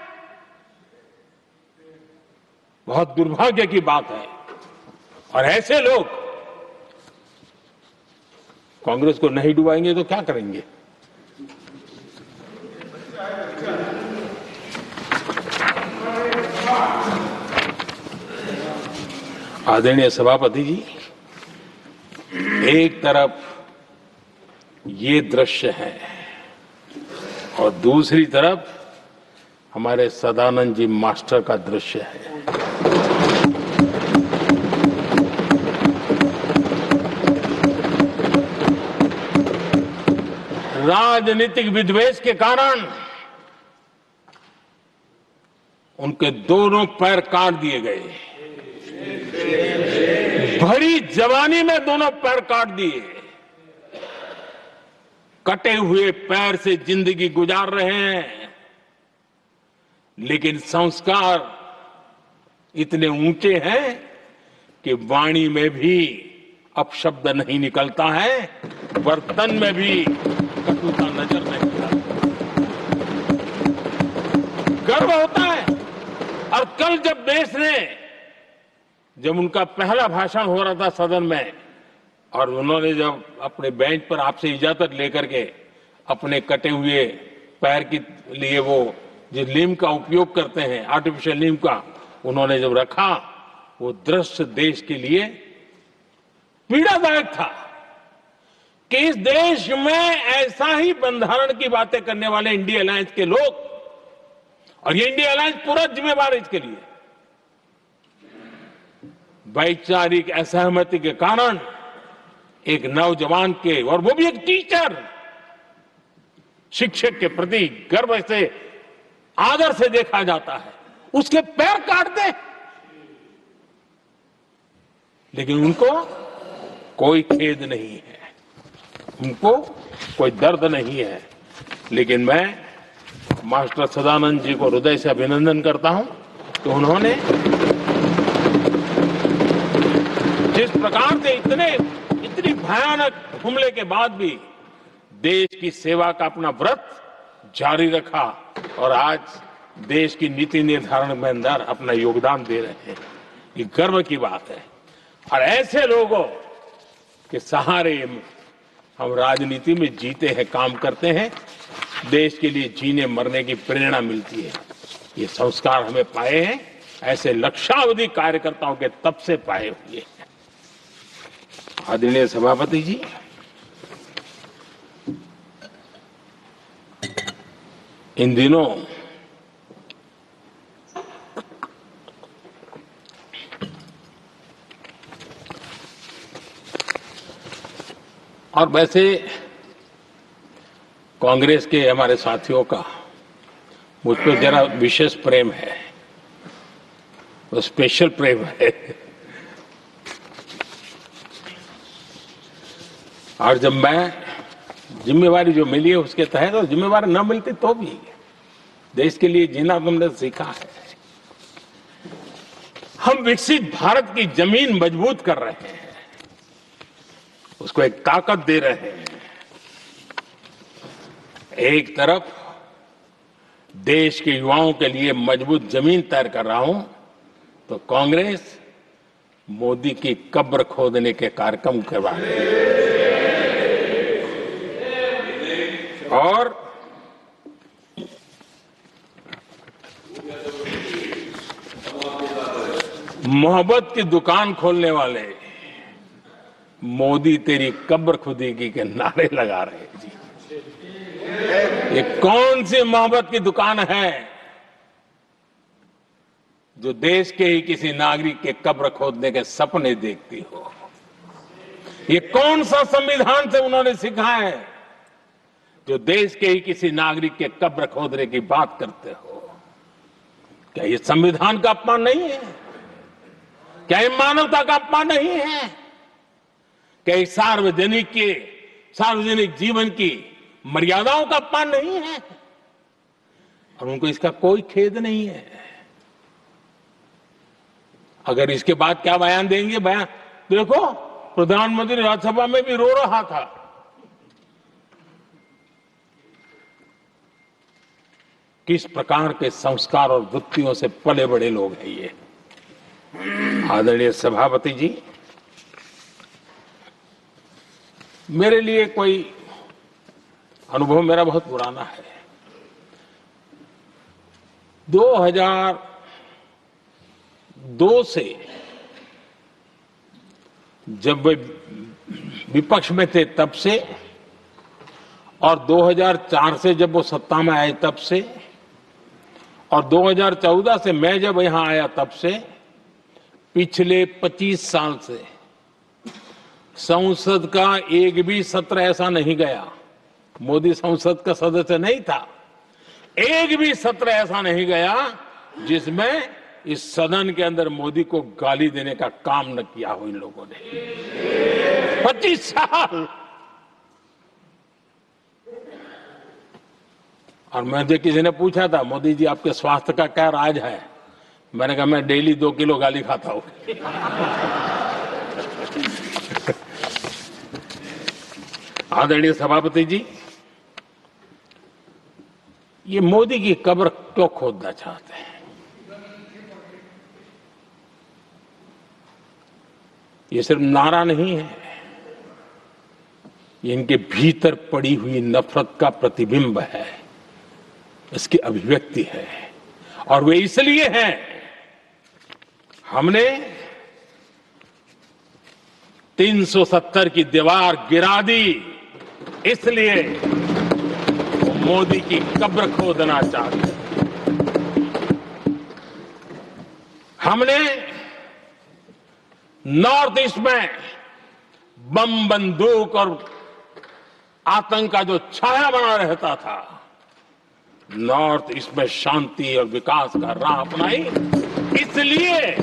B: बहुत दुर्भाग्य की बात है। और ऐसे लोग कांग्रेस को नहीं डुबाएंगे तो क्या करेंगे? आदरणीय सभापति जी, एक तरफ ये दृश्य है और दूसरी तरफ हमारे सदानंद जी मास्टर का दृश्य है। राजनीतिक विद्वेष के कारण उनके दोनों पैर काट दिए गए। भरी जवानी में दोनों पैर काट दिए। कटे हुए पैर से जिंदगी गुजार रहे हैं, लेकिन संस्कार इतने ऊंचे हैं कि वाणी में भी अपशब्द नहीं निकलता है, बर्तन में भी कटुता नजर नहीं आती। गर्व होता है। और कल जब उनका पहला भाषण हो रहा था सदन में, और उन्होंने जब अपने बेंच पर आपसे इजाजत लेकर के अपने कटे हुए पैर के लिए वो जो लीम का उपयोग करते हैं, आर्टिफिशियल लीम का, उन्होंने जब रखा, वो दृश्य देश के लिए पीड़ादायक था कि इस देश में ऐसा ही बंधारण की बातें करने वाले इंडिया अलायंस के लोग, और ये इंडिया अलायंस पूरा जिम्मेवार है इसके लिए, वैचारिक असहमति के कारण एक नौजवान के, और वो भी एक टीचर, शिक्षक के प्रति गर्व से, आदर से देखा जाता है, उसके पैर काट दे। लेकिन उनको कोई खेद नहीं है, उनको कोई दर्द नहीं है। लेकिन मैं मास्टर सदानंद जी को हृदय से अभिनंदन करता हूं कि उन्होंने जिस प्रकार से इतनी भयानक हमले के बाद भी देश की सेवा का अपना व्रत जारी रखा, और आज देश की नीति निर्धारण में अंदर अपना योगदान दे रहे हैं। ये गर्व की बात है। और ऐसे लोगों के सहारे हम राजनीति में जीते हैं, काम करते हैं, देश के लिए जीने मरने की प्रेरणा मिलती है। ये संस्कार हमें पाए हैं, ऐसे लक्षावधि कार्यकर्ताओं के तब से पाए हुए हैं। आदरणीय सभापति जी, इन दिनों और वैसे कांग्रेस के हमारे साथियों का मुझ पर जरा विशेष प्रेम है, वो स्पेशल प्रेम है। और जब मैं जिम्मेवारी जो मिली है उसके तहत, और जिम्मेवारी न मिलती तो भी देश के लिए जीना तुमने सीखा है। हम विकसित भारत की जमीन मजबूत कर रहे हैं, उसको एक ताकत दे रहे हैं। एक तरफ देश के युवाओं के लिए मजबूत जमीन तैयार कर रहा हूं, तो कांग्रेस मोदी की कब्र खोदने के कार्यक्रम करवा रही है। और मोहब्बत की दुकान खोलने वाले मोदी तेरी कब्र खुदेगी के नारे लगा रहे हैं जी। ये कौन सी मोहब्बत की दुकान है जो देश के ही किसी नागरिक के कब्र खोदने के सपने देखती हो? ये कौन सा संविधान से उन्होंने सीखा है जो देश के ही किसी नागरिक के कब्र खोदने की बात करते हो? क्या ये संविधान का अपमान नहीं है? क्या ये मानवता का अपमान नहीं है? क्या ये सार्वजनिक जीवन की मर्यादाओं का अपमान नहीं है? और उनको इसका कोई खेद नहीं है। अगर इसके बाद क्या बयान देंगे? बयान देखो, प्रधानमंत्री राज्यसभा में भी रो रहा था। किस प्रकार के संस्कार और वृत्तियों से पले बड़े लोग हैं ये। आदरणीय सभापति जी, मेरे लिए कोई अनुभव मेरा बहुत पुराना है। 2002 से जब वे विपक्ष में थे तब से, और 2004 से जब वो सत्ता में आए तब से, और 2014 से मैं जब यहां आया तब से, पिछले 25 साल से संसद का एक भी सत्र ऐसा नहीं गया, मोदी संसद का सदस्य नहीं था, एक भी सत्र ऐसा नहीं गया जिसमें इस सदन के अंदर मोदी को गाली देने का काम न किया हो इन लोगों ने। 25 साल। और मुझे किसी ने पूछा था, मोदी जी आपके स्वास्थ्य का क्या राज है? मैंने कहा मैं डेली 2 किलो गाली खाता हूं। आदरणीय सभापति जी, ये मोदी की कब्र क्यों खोदना चाहते हैं? ये सिर्फ नारा नहीं है, ये इनके भीतर पड़ी हुई नफरत का प्रतिबिंब है, इसकी अभिव्यक्ति है। और वे इसलिए हैं, हमने 370 की दीवार गिरा दी, इसलिए वो मोदी की कब्र खोदना चाहते हैं। हमने नॉर्थ ईस्ट में बम बंदूक और आतंक का जो छाया बना रहता था, नॉर्थ ईस्ट में शांति और विकास का राह अपनाई, इसलिए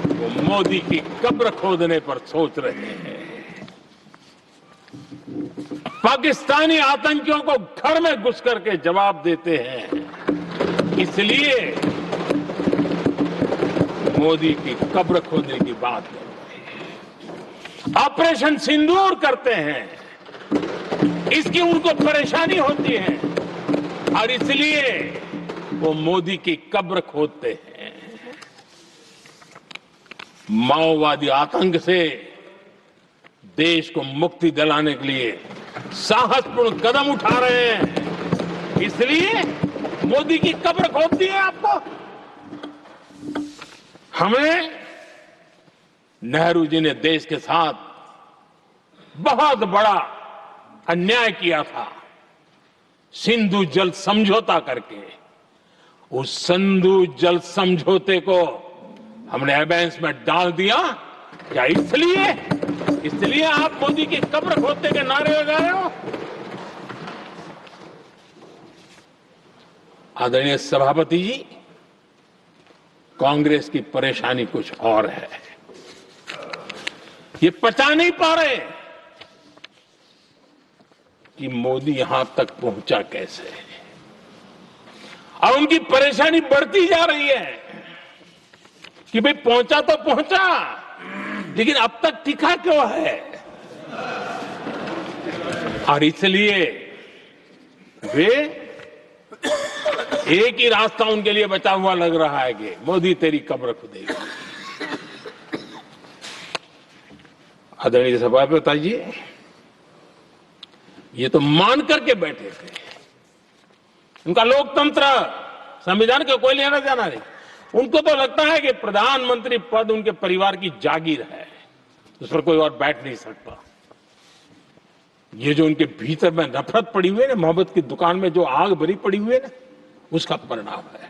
B: वो मोदी की कब्र खोदने पर सोच रहे हैं। पाकिस्तानी आतंकियों को घर में घुस करके जवाब देते हैं, इसलिए मोदी की कब्र खोदने की बात करते हैं। ऑपरेशन सिंदूर करते हैं, इसकी उनको परेशानी होती है और इसलिए वो मोदी की कब्र खोदते हैं। माओवादी आतंक से देश को मुक्ति दिलाने के लिए साहसपूर्ण कदम उठा रहे हैं, इसलिए मोदी की कब्र खोदती है आपको। हमें नेहरू जी ने देश के साथ बहुत बड़ा अन्याय किया था, सिंधु जल समझौता करके उस सिंधु जल समझौते को हमने एबेंस में डाल दिया। क्या इसलिए आप मोदी की कब्र खोदने के नारे लगा रहे हो? आदरणीय सभापति जी, कांग्रेस की परेशानी कुछ और है। ये पचा नहीं पा रहे कि मोदी यहां तक पहुंचा कैसे, और उनकी परेशानी बढ़ती जा रही है कि भाई पहुंचा तो पहुंचा, लेकिन अब तक टिका क्यों है? और इसलिए वे एक ही रास्ता उनके लिए बचा हुआ लग रहा है कि मोदी तेरी कब्र खुदेगी। आदरणीय सभापति जी, ये तो मान करके बैठे थे। उनका लोकतंत्र, संविधान का कोई लेना देना नहीं। उनको तो लगता है कि प्रधानमंत्री पद उनके परिवार की जागीर है, उस पर कोई और बैठ नहीं सकता। ये जो उनके भीतर में नफरत पड़ी हुई है ना, मोहब्बत की दुकान में जो आग भरी पड़ी हुई है ना, उसका परिणाम है।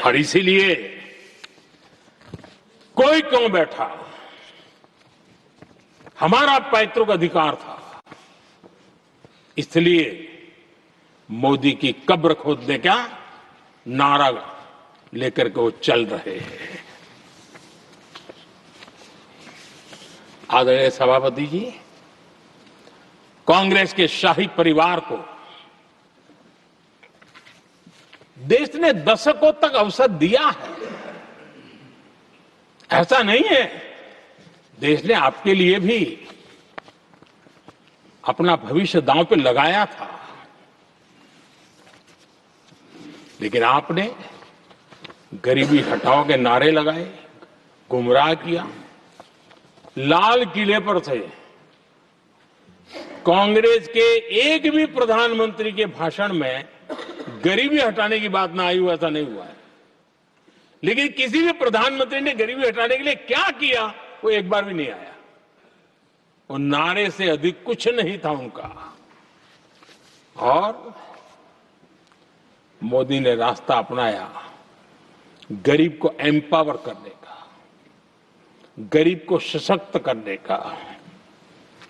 B: और इसीलिए कोई क्यों बैठा, हमारा पैतृक अधिकार था, इसलिए मोदी की कब्र खोदने का नारा लेकर के वो चल रहे हैं। आदरणीय सभापति जी, कांग्रेस के शाही परिवार को देश ने दशकों तक अवसर दिया है, ऐसा नहीं है। देश ने आपके लिए भी अपना भविष्य दांव पे लगाया था, लेकिन आपने गरीबी हटाओ के नारे लगाए, गुमराह किया। लाल किले पर से कांग्रेस के एक भी प्रधानमंत्री के भाषण में गरीबी हटाने की बात ना आई हो, ऐसा नहीं हुआ है। लेकिन किसी भी प्रधानमंत्री ने गरीबी हटाने के लिए क्या किया, वो एक बार भी नहीं आया। वो नारे से अधिक कुछ नहीं था उनका। और मोदी ने रास्ता अपनाया गरीब को एम्पावर करने का, गरीब को सशक्त करने का।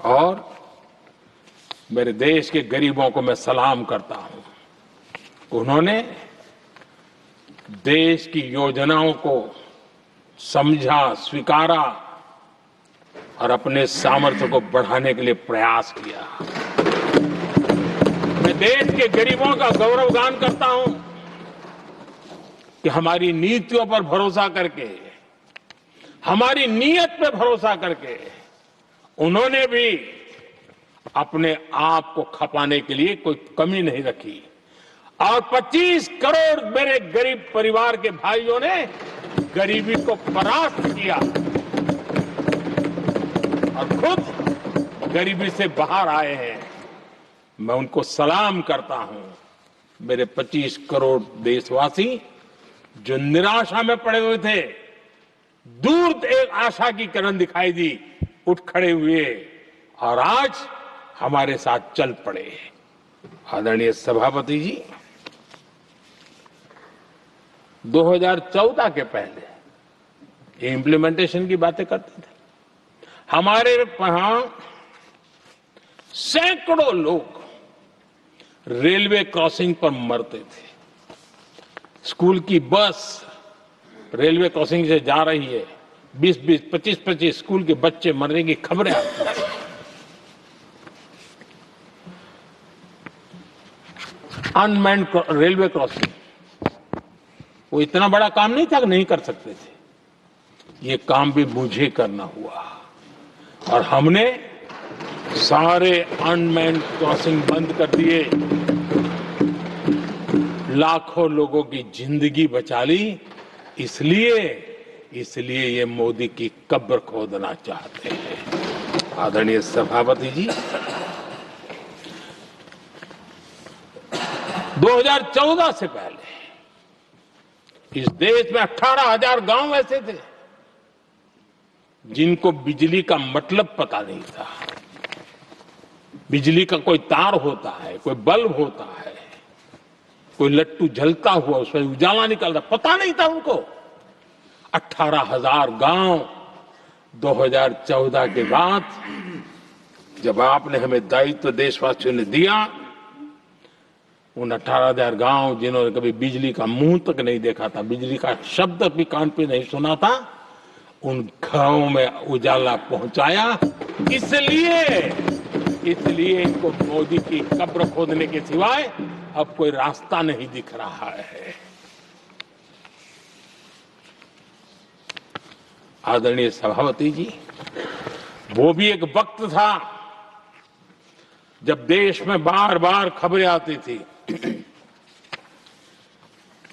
B: और मेरे देश के गरीबों को मैं सलाम करता हूं, उन्होंने देश की योजनाओं को समझा, स्वीकारा और अपने सामर्थ्य को बढ़ाने के लिए प्रयास किया। मैं देश के गरीबों का गौरवगान करता हूं कि हमारी नीतियों पर भरोसा करके, हमारी नीयत पर भरोसा करके उन्होंने भी अपने आप को खपाने के लिए कोई कमी नहीं रखी। और 25 करोड़ मेरे गरीब परिवार के भाइयों ने गरीबी को परास्त किया और खुद गरीबी से बाहर आए हैं। मैं उनको सलाम करता हूं। मेरे 25 करोड़ देशवासी जो निराशा में पड़े हुए थे, दूर एक आशा की किरण दिखाई दी, उठ खड़े हुए और आज हमारे साथ चल पड़े। आदरणीय सभापति जी, 2014 के पहले इम्प्लीमेंटेशन की बातें करते थे। हमारे यहां सैकड़ों लोग रेलवे क्रॉसिंग पर मरते थे। स्कूल की बस रेलवे क्रॉसिंग से जा रही है, 20-20, 25-25 स्कूल के बच्चे मरने की खबरें आती थी। अनमैन्ड रेलवे क्रॉसिंग, वो इतना बड़ा काम नहीं था कि नहीं कर सकते थे। ये काम भी मुझे करना हुआ और हमने सारे अनमैन्ड क्रॉसिंग बंद कर दिए, लाखों लोगों की जिंदगी बचा ली। इसलिए ये मोदी की कब्र खोदना चाहते हैं। आदरणीय सभापति जी, 2014 से पहले इस देश में 18,000 गांव ऐसे थे जिनको बिजली का मतलब पता नहीं था। बिजली का कोई तार होता है, कोई बल्ब होता है, कोई लट्टू जलता हुआ उसमें उजाला निकलता, पता नहीं था उनको। 18,000 गांव 2014 के बाद जब आपने हमें दायित्व देशवासियों ने दिया, उन 18,000 गांव जिन्होंने कभी बिजली का मुंह तक नहीं देखा था, बिजली का शब्द भी कान पे नहीं सुना था, उन गांवों में उजाला पहुंचाया। इसलिए इनको मोदी की कब्र खोदने के सिवाय अब कोई रास्ता नहीं दिख रहा है। आदरणीय सभापति जी, वो भी एक वक्त था जब देश में बार बार खबरें आती थी,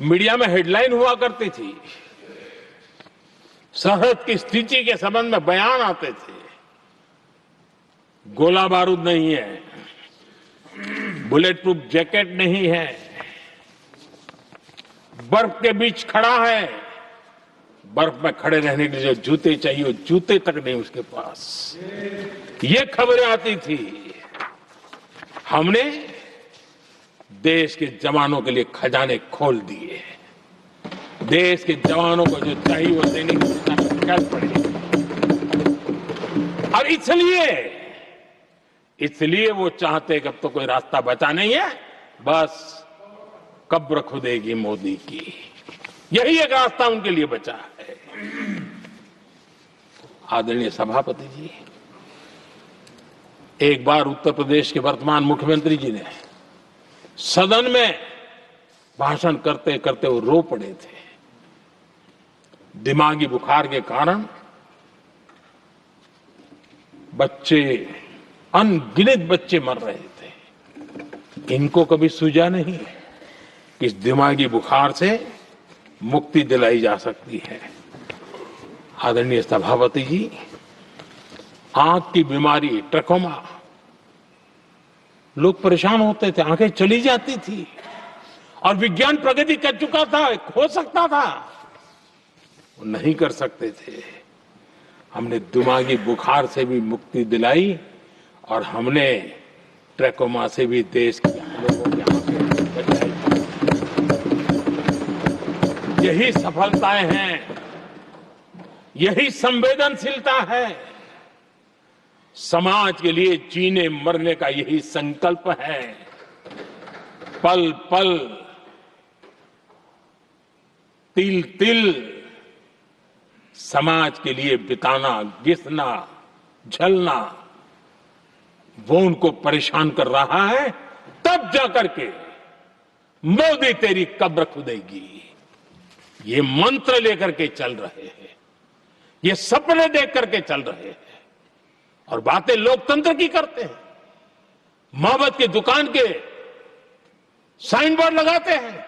B: मीडिया में हेडलाइन हुआ करती थी, सरहद की स्थिति के संबंध में बयान आते थे। गोला बारूद नहीं है, बुलेट प्रूफ जैकेट नहीं है, बर्फ के बीच खड़ा है, बर्फ में खड़े रहने के लिए जो जूते चाहिए वो जूते तक नहीं उसके पास, ये खबरें आती थी। हमने देश के जवानों के लिए खजाने खोल दिए, देश के जवानों को जो चाहिए वो देने की निकाल पड़े। और इसलिए वो चाहते कि अब तो कोई रास्ता बचा नहीं है, बस कब्र खुदेगी मोदी की, यही एक रास्ता उनके लिए बचा है। आदरणीय सभापति जी, एक बार उत्तर प्रदेश के वर्तमान मुख्यमंत्री जी ने सदन में भाषण करते करते वो रो पड़े थे। दिमागी बुखार के कारण बच्चे, अनगिनत बच्चे मर रहे थे। इनको कभी सूझा नहीं कि इस दिमागी बुखार से मुक्ति दिलाई जा सकती है। आदरणीय सभापति जी, आंख की बीमारी ट्रकोमा, लोग परेशान होते थे, आंखें चली जाती थी और विज्ञान प्रगति कर चुका था, हो सकता था, वो नहीं कर सकते थे। हमने दिमागी बुखार से भी मुक्ति दिलाई और हमने ट्रकोमा से भी देश के लोगों की आंखें बचाई। यही सफलताएं हैं, यही संवेदनशीलता है, समाज के लिए जीने मरने का यही संकल्प है। पल पल, तिल तिल समाज के लिए बिताना, घिसना, झलना, वो उनको परेशान कर रहा है। तब जाकर के मोदी तेरी कब्र खुदेगी, ये मंत्र लेकर के चल रहे हैं, ये सपने देख करके चल रहे हैं और बातें लोकतंत्र की करते हैं। मोहब्बत की दुकान के साइन बोर्ड लगाते हैं।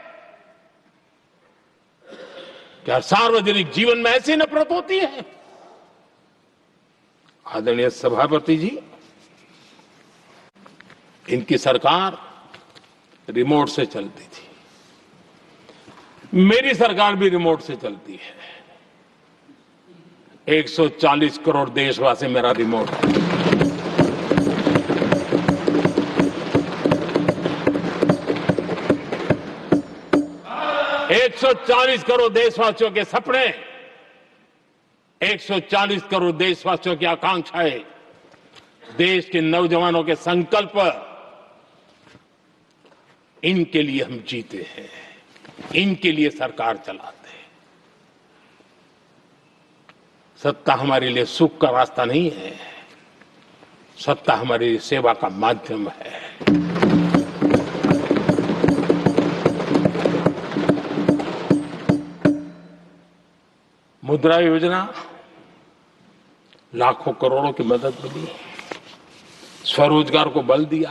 B: क्या सार्वजनिक जीवन में ऐसी नफरत होती है? आदरणीय सभापति जी, इनकी सरकार रिमोट से चलती थी, मेरी सरकार भी रिमोट से चलती है। 140 करोड़ देशवासी मेरा रिमोट है। एक 140 करोड़ देशवासियों के सपने, 140 करोड़ देशवासियों की आकांक्षाएं, देश के नौजवानों के संकल्प, इनके लिए हम जीते हैं, इनके लिए सरकार चलाते हैं। सत्ता हमारे लिए सुख का रास्ता नहीं है, सत्ता हमारी लिए सेवा का माध्यम है। मुद्रा योजना, लाखों करोड़ों की मदद मिली, स्वरोजगार को बल दिया।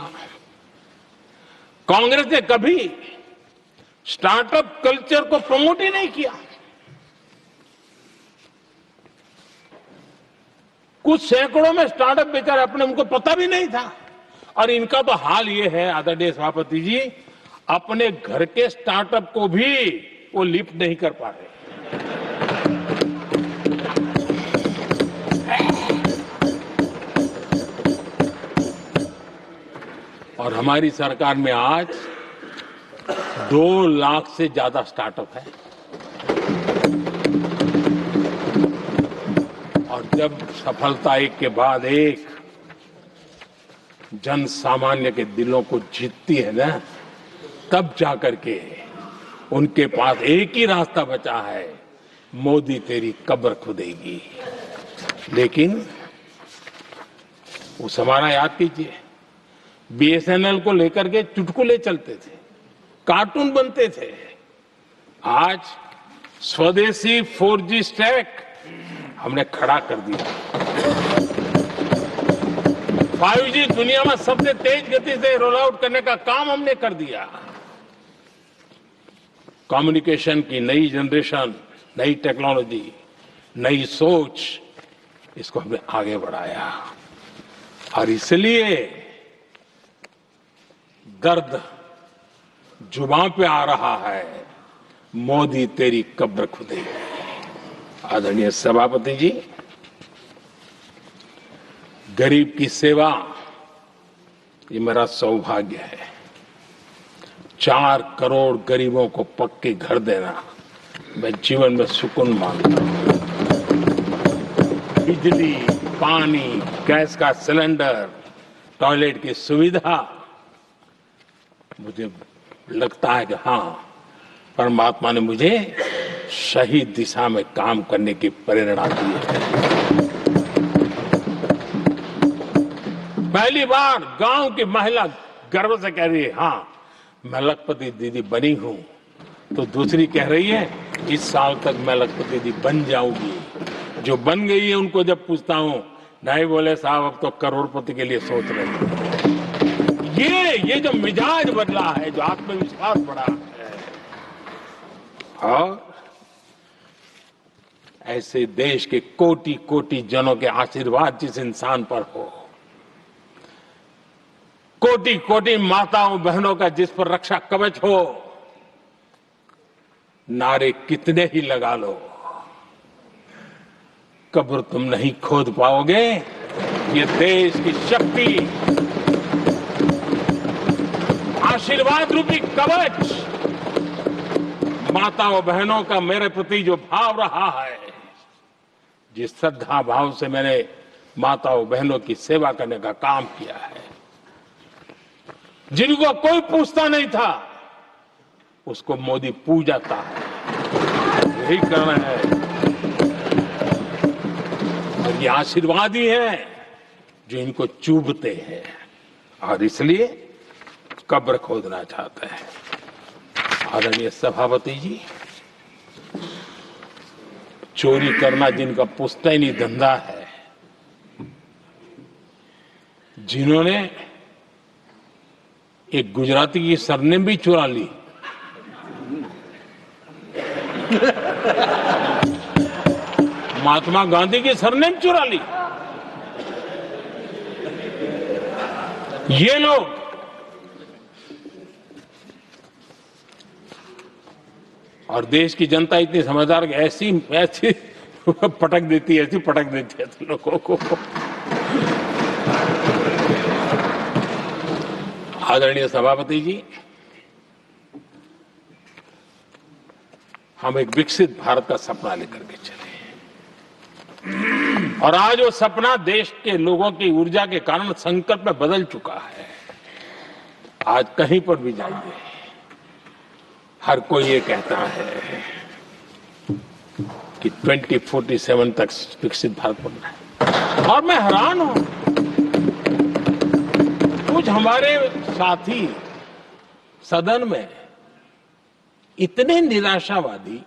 B: कांग्रेस ने कभी स्टार्टअप कल्चर को प्रमोट ही नहीं किया। कुछ सैकड़ों में स्टार्टअप बेचारे अपने, उनको पता भी नहीं था। और इनका तो हाल ये है आदरणीय सभापति जी, अपने घर के स्टार्टअप को भी वो लिफ्ट नहीं कर पा रहे। और हमारी सरकार में आज 2 लाख से ज्यादा स्टार्टअप है। और जब सफलता एक के बाद एक जन सामान्य के दिलों को जीतती है ना, तब जाकर के उनके पास एक ही रास्ता बचा है, मोदी तेरी कब्र खुदेगी। लेकिन उस हमारा याद कीजिए, बीएसएनएल को लेकर के चुटकुले चलते थे, कार्टून बनते थे। आज स्वदेशी 4G स्टैक हमने खड़ा कर दिया। 5G दुनिया में सबसे तेज गति से रोल आउट करने का काम हमने कर दिया। कम्युनिकेशन की नई जनरेशन, नई टेक्नोलॉजी, नई सोच, इसको हमने आगे बढ़ाया। और इसलिए दर्द जुबान पे आ रहा है, मोदी तेरी कब्र खुदेगी। आदरणीय सभापति जी, गरीब की सेवा ये मेरा सौभाग्य है। 4 करोड़ गरीबों को पक्के घर देना मैं जीवन में सुकून मानता हूं। बिजली, पानी, गैस का सिलेंडर, टॉयलेट की सुविधा, मुझे लगता है कि हाँ, परमात्मा ने मुझे सही दिशा में काम करने की प्रेरणा दी है। पहली बार गांव की महिला गर्व से कह रही है, हाँ मैं लखपति दीदी बनी हूं, तो दूसरी कह रही है इस साल तक मैं लखपति दीदी बन जाऊंगी। जो बन गई है उनको जब पूछता हूं, नहीं बोले साहब अब तो करोड़पति के लिए सोच रहे हैं। ये जो मिजाज बदला है, जो आत्मविश्वास बढ़ा है, और ऐसे देश के कोटि कोटि जनों के आशीर्वाद जिस इंसान पर हो, कोटि कोटि माताओं बहनों का जिस पर रक्षा कवच हो, नारे कितने ही लगा लो, कब्र तुम नहीं खोद पाओगे। ये देश की शक्ति, आशीर्वाद रूपी कवच, माताओं बहनों का मेरे प्रति जो भाव रहा है, जिस श्रद्धा भाव से मैंने माताओं बहनों की सेवा करने का काम किया है, जिनको कोई पूछता नहीं था उसको मोदी पूजाता है। यही करना है, और ये आशीर्वाद ही है जो इनको चूबते हैं, और इसलिए कब्र खोदना चाहते हैं। आदरणीय सभापति जी, चोरी करना जिनका पुश्तैनी धंधा है, जिन्होंने एक गुजराती की सरनेम भी चुरा ली, महात्मा गांधी की सरनेम चुरा ली, ये लोग और देश की जनता इतनी समझदार ऐसी ऐसी पटक देती है, ऐसी पटक देती है तो लोगों को। आदरणीय सभापति जी, हम एक विकसित भारत का सपना लेकर के चले, और आज वो सपना देश के लोगों की ऊर्जा के कारण संकल्प में बदल चुका है। आज कहीं पर भी जाइए, हर कोई ये कहता है कि 2047 तक विकसित भारत बनना है, और मैं हैरान हूं, कुछ हमारे साथी सदन में इतने निराशावादी,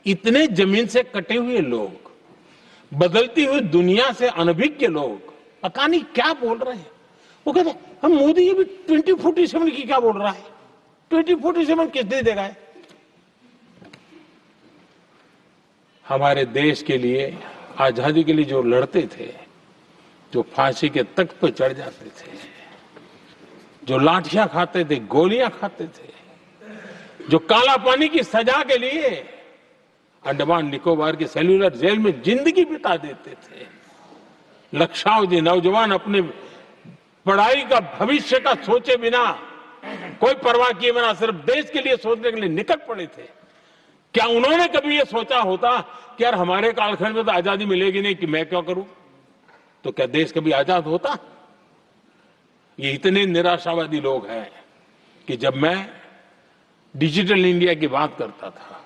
B: इतने जमीन से कटे हुए लोग, बदलती हुई दुनिया से अनभिज्ञ लोग पता नहीं क्या बोल रहे हैं। वो कहते हैं हम मोदी ये भी 2047 की क्या बोल रहा है, 2047 किसने देगा है? हमारे देश के लिए, आजादी के लिए जो लड़ते थे, जो फांसी के तख्त पर चढ़ जाते थे, जो लाठियां खाते थे, गोलियां खाते थे, जो काला पानी की सजा के लिए अंडमान निकोबार की सेल्यूलर जेल में जिंदगी बिता देते थे, लक्षावधि नौजवान अपने पढ़ाई का भविष्य का सोचे बिना, कोई परवाह किए बिना सिर्फ देश के लिए सोचने के लिए निकल पड़े थे। क्या उन्होंने कभी ये सोचा होता कि यार हमारे कालखंड में तो आजादी मिलेगी नहीं, कि मैं क्या करूं? तो क्या देश कभी आजाद होता? ये इतने निराशावादी लोग हैं कि जब मैं डिजिटल इंडिया की बात करता था,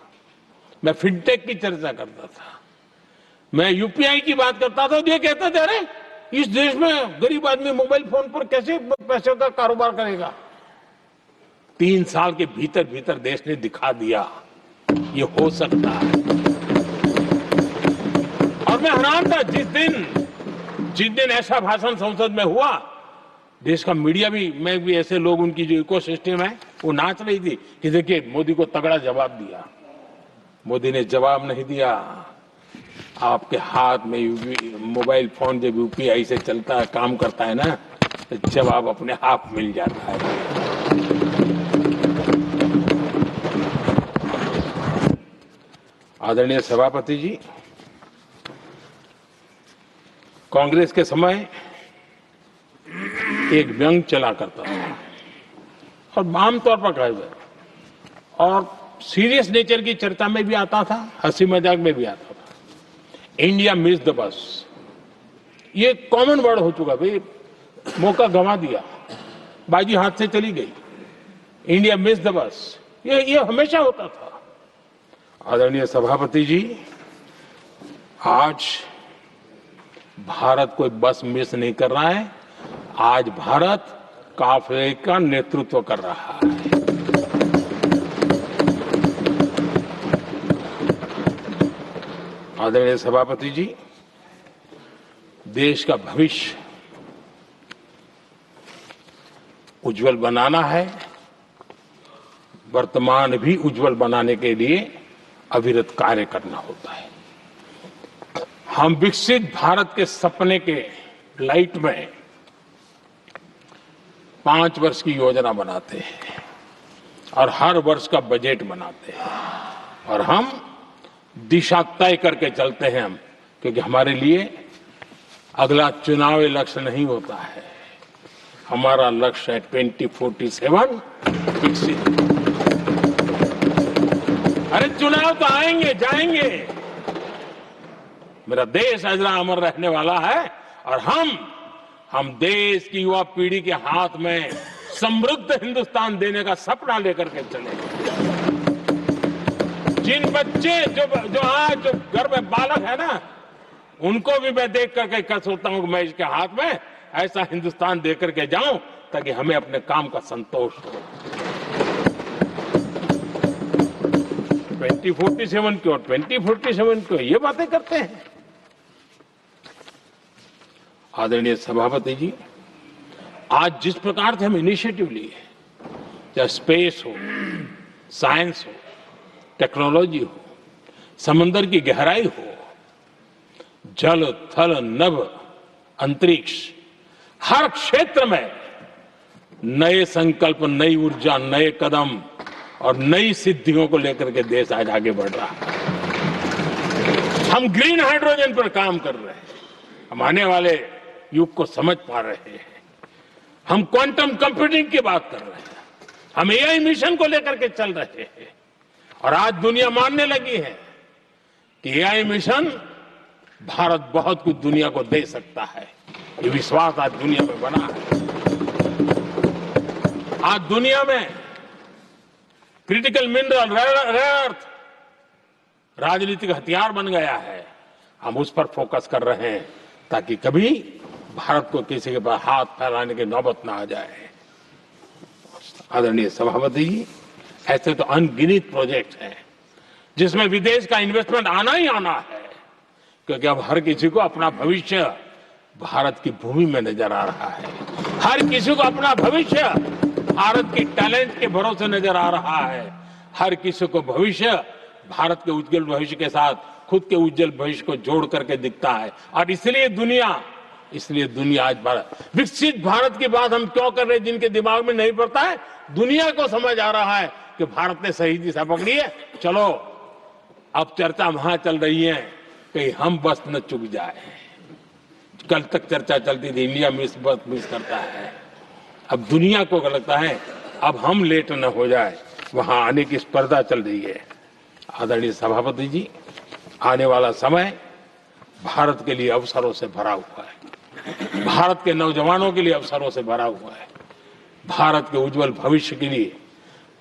B: मैं फिनटेक की चर्चा करता था, मैं यूपीआई की बात करता था, तो ये कहते थे अरे इस देश में गरीब आदमी मोबाइल फोन पर कैसे पैसों का कारोबार करेगा। 3 साल के भीतर भीतर देश ने दिखा दिया ये हो सकता है। और मैं हैरान था जिस दिन ऐसा भाषण संसद में हुआ, देश का मीडिया भी, मैं भी, ऐसे लोग, उनकी जो इकोसिस्टम है वो नाच रही थी कि देखिए मोदी को तगड़ा जवाब दिया। मोदी ने जवाब नहीं दिया। आपके हाथ में मोबाइल फोन जब यूपीआई से चलता है, काम करता है ना, तो जवाब अपने आप मिल जाता है। आदरणीय सभापति जी, कांग्रेस के समय एक व्यंग चला करता था और आमतौर पर कहा जाए और सीरियस नेचर की चर्चा में भी आता था, हंसी मजाक में भी आता था। इंडिया मिस द बस, ये कॉमन वर्ड हो चुका भाई, मौका गंवा दिया, बाजी हाथ से चली गई। इंडिया मिस द बस, ये हमेशा होता था। आदरणीय सभापति जी, आज भारत कोई बस मिस नहीं कर रहा है, आज भारत काफिले का नेतृत्व कर रहा है। आदरणीय सभापति जी, देश का भविष्य उज्जवल बनाना है, वर्तमान भी उज्जवल बनाने के लिए अविरत कार्य करना होता है। हम विकसित भारत के सपने के लाइट में 5 वर्ष की योजना बनाते हैं और हर वर्ष का बजट बनाते हैं और हम दिशा तय करके चलते हैं हम, क्योंकि हमारे लिए अगला चुनावी लक्ष्य नहीं होता है, हमारा लक्ष्य है 2047 विकसित। अरे चुनाव तो आएंगे जाएंगे, मेरा देश अजरा अमर रहने वाला है और हम देश की युवा पीढ़ी के हाथ में समृद्ध हिंदुस्तान देने का सपना लेकर के चलेंगे। जिन बच्चे जो आज जो घर में बालक है ना, उनको भी मैं देख करके कर सोचता हूं कि मैं इसके हाथ में ऐसा हिंदुस्तान दे करके जाऊं ताकि हमें अपने काम का संतोष हो। 2047 क्यों, 2047 क्यों, ये बातें करते हैं। आदरणीय सभापति जी, आज जिस प्रकार से हम इनिशिएटिव लिए, चाहे स्पेस हो, साइंस हो, टेक्नोलॉजी हो, समंदर की गहराई हो, जल थल नभ अंतरिक्ष, हर क्षेत्र में नए संकल्प, नई ऊर्जा, नए कदम और नई सिद्धियों को लेकर के देश आज आगे बढ़ रहा है। हम ग्रीन हाइड्रोजन पर काम कर रहे हैं, हम आने वाले युग को समझ पा रहे हैं। हम क्वांटम कंप्यूटिंग की बात कर रहे हैं, हम एआई मिशन को लेकर के चल रहे हैं और आज दुनिया मानने लगी है कि एआई मिशन भारत बहुत कुछ दुनिया को दे सकता है। ये विश्वास आज दुनिया में बना है। आज दुनिया में क्रिटिकल मिनरल, रेयर अर्थ राजनीतिक हथियार बन गया है। हम उस पर फोकस कर रहे हैं ताकि कभी भारत को किसी के पास हाथ फैलाने की नौबत ना आ जाए। आदरणीय सभापति जी, ऐसे तो अनगिनत प्रोजेक्ट हैं जिसमें विदेश का इन्वेस्टमेंट आना ही आना है, क्योंकि अब हर किसी को अपना भविष्य भारत की भूमि में नजर आ रहा है। हर किसी को अपना भविष्य भारत की टैलेंट के भरोसे नजर आ रहा है। हर किसी को भविष्य भारत के उज्जवल भविष्य के साथ खुद के उज्जवल भविष्य को जोड़ करके दिखता है। और इसलिए दुनिया आज भारत, विकसित भारत की बात हम क्यों कर रहे हैं, जिनके दिमाग में नहीं पड़ता है, दुनिया को समझ आ रहा है कि भारत ने सही दिशा पकड़ी है। चलो अब चर्चा वहां चल रही है कि हम बस न चूक जाए। कल तक चर्चा चलती थी इंडिया मिस करता है, अब दुनिया को लगता है अब हम लेट न हो जाए, वहां आने की स्पर्धा चल रही है। आदरणीय सभापति जी, आने वाला समय भारत के लिए अवसरों से भरा हुआ है, भारत के नौजवानों के लिए अवसरों से भरा हुआ है। भारत के उज्जवल भविष्य के लिए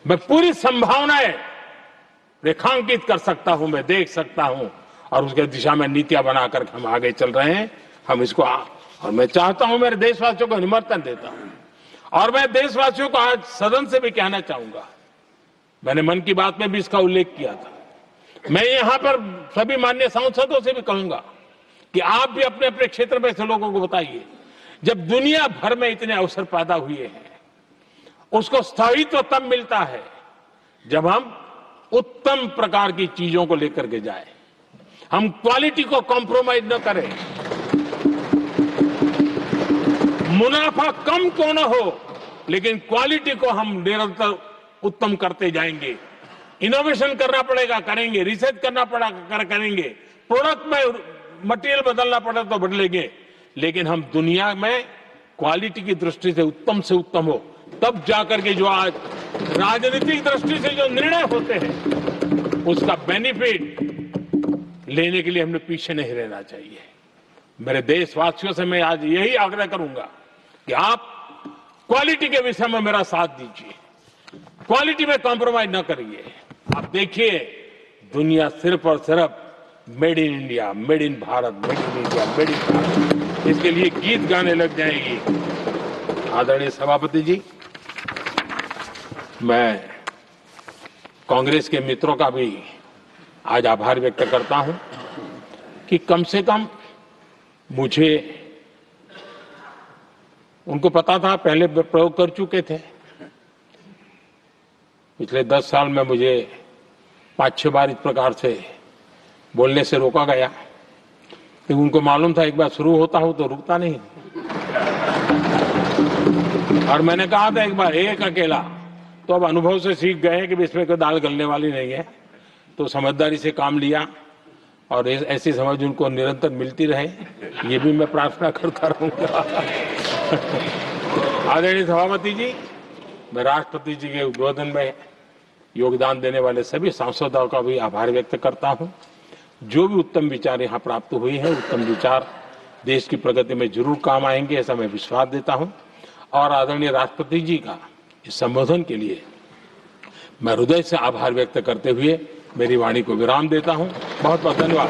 B: मैं पूरी संभावनाएं रेखांकित कर सकता हूं, मैं देख सकता हूं, और उसके दिशा में नीतियां बनाकर हम आगे चल रहे हैं। हम इसको और मैं चाहता हूं, मेरे देशवासियों को निमंत्रण देता हूं, और मैं देशवासियों को आज सदन से भी कहना चाहूंगा, मैंने मन की बात में भी इसका उल्लेख किया था, मैं यहां पर सभी माननीय सांसदों से भी कहूंगा कि आप भी अपने अपने क्षेत्र में से लोगों को बताइए, जब दुनिया भर में इतने अवसर पैदा हुए हैं, उसको स्थायित्व तब मिलता है जब हम उत्तम प्रकार की चीजों को लेकर के जाए, हम क्वालिटी को कॉम्प्रोमाइज न करें। मुनाफा कम क्यों न हो, लेकिन क्वालिटी को हम निरंतर उत्तम करते जाएंगे। इनोवेशन करना पड़ेगा, करेंगे, रिसर्च करना पड़ेगा, करेंगे, प्रोडक्ट में मटेरियल बदलना पड़े तो बदलेंगे, लेकिन हम दुनिया में क्वालिटी की दृष्टि से उत्तम हो, तब जाकर के जो आज राजनीतिक दृष्टि से जो निर्णय होते हैं उसका बेनिफिट लेने के लिए हमने पीछे नहीं रहना चाहिए। मेरे देशवासियों से मैं आज यही आग्रह करूंगा कि आप क्वालिटी के विषय में मेरा साथ दीजिए, क्वालिटी में कॉम्प्रोमाइज न करिए। आप देखिए, दुनिया सिर्फ और सिर्फ made in India, made in Bharat, made in India, made in Bharat, इसके लिए गीत गाने लग जाएगी। आदरणीय सभापति जी, मैं कांग्रेस के मित्रों का भी आज आभार व्यक्त करता हूं कि कम से कम मुझे, उनको पता था, पहले प्रयोग कर चुके थे, पिछले 10 साल में मुझे 5-6 बार इस प्रकार से बोलने से रोका गया, क्योंकि उनको मालूम था एक बार शुरू होता हूं तो रुकता नहीं। और मैंने कहा था एक बार एक अकेला, तो अब अनुभव से सीख गए कि इसमें कोई दाल गलने वाली नहीं है, तो समझदारी से काम लिया, और ऐसी समझ उनको निरंतर मिलती रहे, ये भी मैं प्रार्थना करता रहूंगा। आदरणीय सभापति जी, मैं राष्ट्रपति जी के उद्बोधन में योगदान देने वाले सभी सांसदों का भी आभार व्यक्त करता हूं। जो भी उत्तम विचार यहाँ प्राप्त हुए हैं, उत्तम विचार देश की प्रगति में जरूर काम आएंगे, ऐसा मैं विश्वास देता हूं। और आदरणीय राष्ट्रपति जी का इस संबोधन के लिए मैं हृदय से आभार व्यक्त करते हुए मेरी वाणी को विराम देता हूं। बहुत बहुत धन्यवाद।